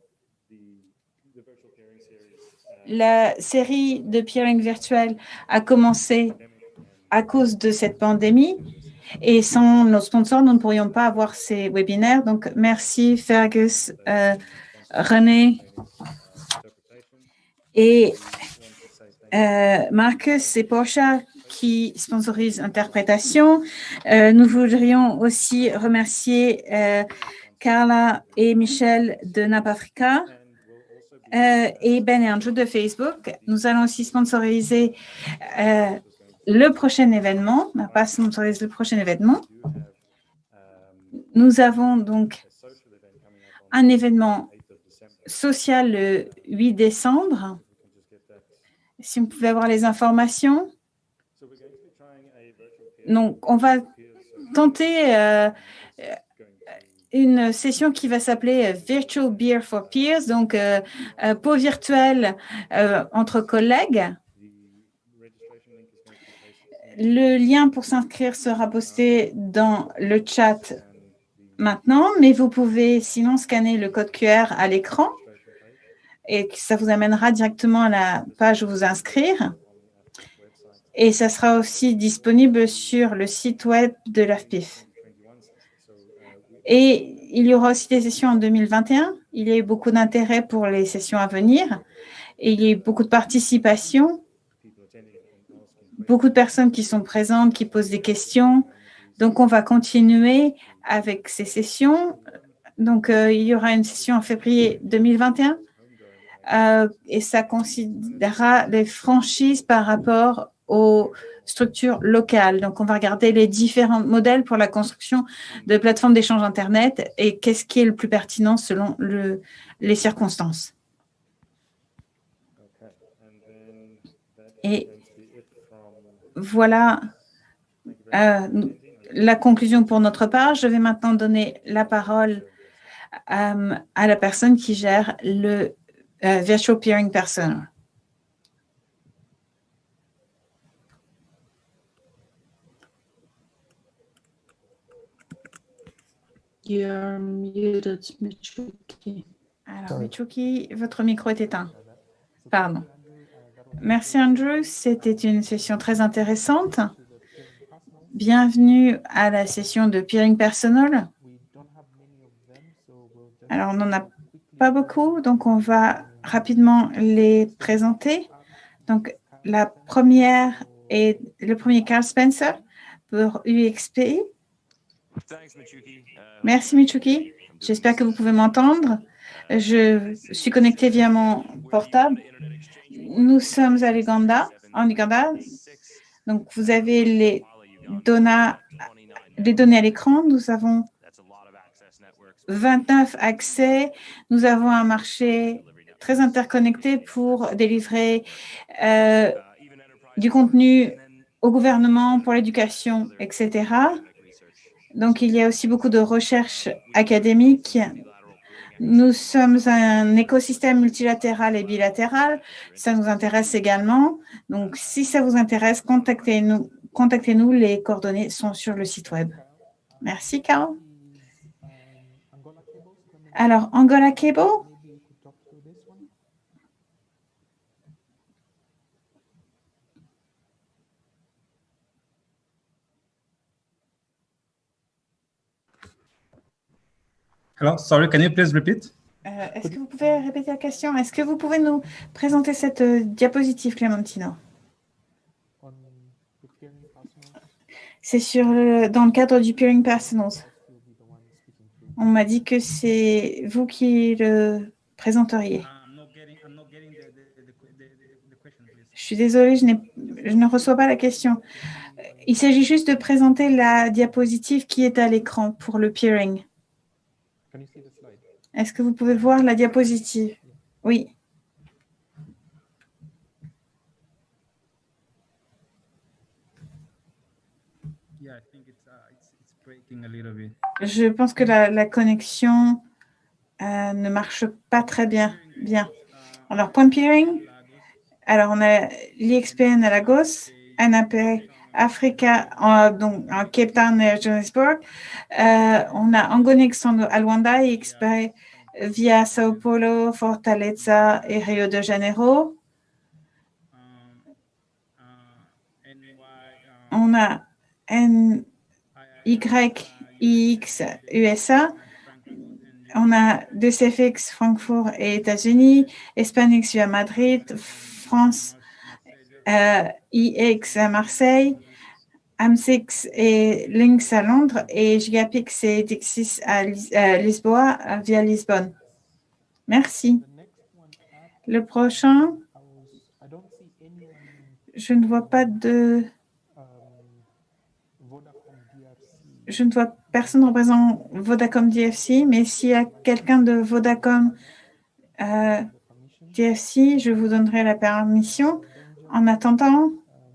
La série de peering virtuel a commencé à cause de cette pandémie et sans nos sponsors, nous ne pourrions pas avoir ces webinaires. Donc, merci Fergus, René et Marcus et Porsche qui sponsorisent l'interprétation. Nous voudrions aussi remercier Carla et Michel de NAP Africa et Ben et Andrew de Facebook. Nous allons aussi sponsoriser le prochain événement. On n'a pas sponsorisé le prochain événement. Nous avons donc un événement social le 8 décembre. Si vous pouvez avoir les informations. Donc, on va tenter une session qui va s'appeler Virtual Beer for Peers, donc pot virtuel entre collègues. Le lien pour s'inscrire sera posté dans le chat maintenant, mais vous pouvez sinon scanner le code QR à l'écran et que ça vous amènera directement à la page où vous inscrire. Et ça sera aussi disponible sur le site web de l'AFPIF. Et il y aura aussi des sessions en 2021. Il y a eu beaucoup d'intérêt pour les sessions à venir. Et il y a eu beaucoup de participation, beaucoup de personnes qui sont présentes, qui posent des questions. Donc, on va continuer avec ces sessions. Donc, il y aura une session en février 2021 et ça considérera les franchises par rapport aux structures locales. Donc, on va regarder les différents modèles pour la construction de plateformes d'échange Internet et qu'est-ce qui est le plus pertinent selon les circonstances. Et voilà la conclusion pour notre part. Je vais maintenant donner la parole à la personne qui gère le Virtual Peering Persona. You're muted, Michuki. Alors, Michuki, votre micro est éteint. Pardon. Merci, Andrew. C'était une session très intéressante. Bienvenue à la session de Peering Personal. Alors, on n'en a pas beaucoup, donc on va rapidement les présenter. Donc, la première est le premier Carl Spencer pour UXP. Merci, Michuki. J'espère que vous pouvez m'entendre. Je suis connectée via mon portable. Nous sommes à l'Ouganda, en Ouganda. Donc, vous avez les données à l'écran. Nous avons 29 accès. Nous avons un marché très interconnecté pour délivrer du contenu au gouvernement, pour l'éducation, etc. Donc, il y a aussi beaucoup de recherche académique. Nous sommes un écosystème multilatéral et bilatéral. Ça nous intéresse également. Donc, si ça vous intéresse, contactez-nous. Contactez-nous. Les coordonnées sont sur le site web. Merci, Carl. Alors, Angola Cable. Hello, sorry, can you please repeat? Est-ce que vous pouvez répéter la question? Est-ce que vous pouvez nous présenter cette diapositive, Clémentino? C'est dans le cadre du Peering Personals. On m'a dit que c'est vous qui le présenteriez. Je suis désolée, je ne reçois pas la question. Il s'agit juste de présenter la diapositive qui est à l'écran pour le peering. Est-ce que vous pouvez voir la diapositive? Oui. Je pense que la connexion ne marche pas très bien. Alors, point peering. Alors, on a l'IXPN à Lagos, NAP Africa, donc en Cape Town et Johannesburg. On a Angonix à Luanda, IXP via Sao Paulo, Fortaleza et Rio de Janeiro. On a NYIX USA. On a DCFX Francfort et États-Unis, Hispanix via Madrid, France, IX à Marseille, AM6 et Lynx à Londres et Gigapix et Dixis à Lisboa via Lisbonne. Merci. Le prochain, je ne vois pas de... Je ne vois personne représentant Vodacom DFC, mais s'il y a quelqu'un de Vodacom DFC, je vous donnerai la permission. En attendant,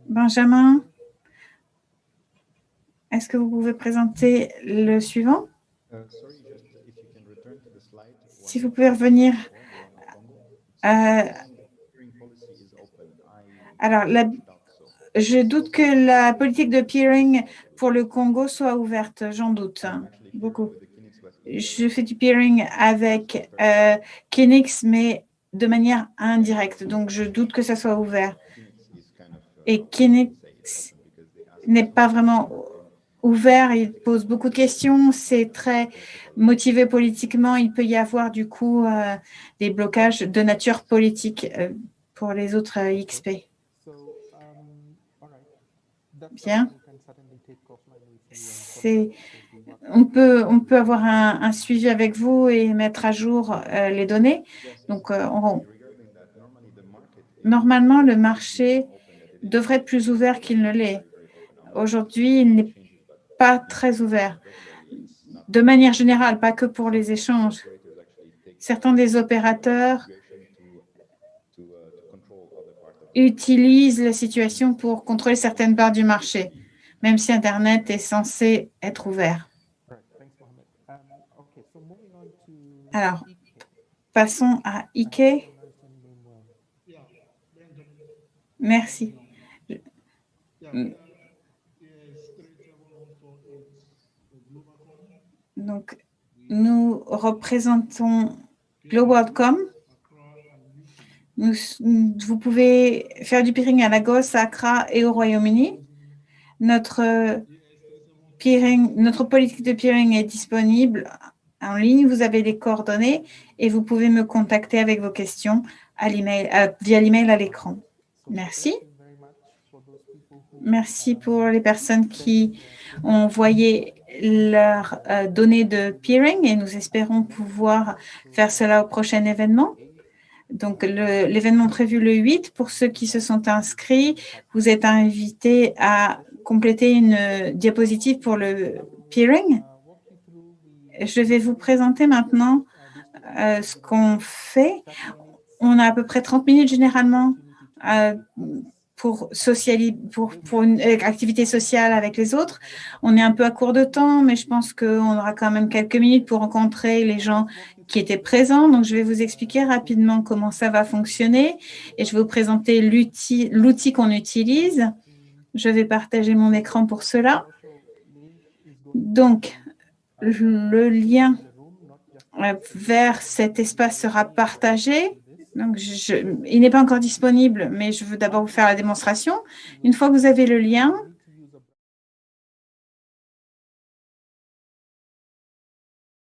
Benjamin, est-ce que vous pouvez présenter le suivant? Si vous pouvez revenir. Alors, je doute que la politique de peering pour le Congo soit ouverte, j'en doute beaucoup. Je fais du peering avec Kinix, mais de manière indirecte. Donc, je doute que ça soit ouvert. Et Kinix n'est pas vraiment ouvert. Il pose beaucoup de questions. C'est très motivé politiquement. Il peut y avoir du coup des blocages de nature politique pour les autres XP. Bien. On peut avoir un suivi avec vous et mettre à jour les données. Donc, normalement, le marché devrait être plus ouvert qu'il ne l'est. Aujourd'hui, il n'est pas très ouvert. De manière générale, pas que pour les échanges. Certains des opérateurs utilisent la situation pour contrôler certaines parts du marché, même si Internet est censé être ouvert. Alors, passons à Ike. Merci. Donc, nous représentons Globalcom. Vous pouvez faire du peering à Lagos, à Accra et au Royaume-Uni. Notre politique de peering est disponible en ligne. Vous avez les coordonnées et vous pouvez me contacter avec vos questions via l'email à l'écran. Merci. Merci pour les personnes qui ont envoyé leurs données de peering et nous espérons pouvoir faire cela au prochain événement. Donc, l'événement prévu le 8, pour ceux qui se sont inscrits, vous êtes invités à compléter une diapositive pour le peering. Je vais vous présenter maintenant ce qu'on fait. On a à peu près 30 minutes généralement pour une activité sociale avec les autres. On est un peu à court de temps, mais je pense qu'on aura quand même quelques minutes pour rencontrer les gens qui étaient présents. Donc, je vais vous expliquer rapidement comment ça va fonctionner et je vais vous présenter l'outil qu'on utilise. Je vais partager mon écran pour cela. Donc, le lien vers cet espace sera partagé. Donc, il n'est pas encore disponible, mais je veux d'abord vous faire la démonstration. Une fois que vous avez le lien,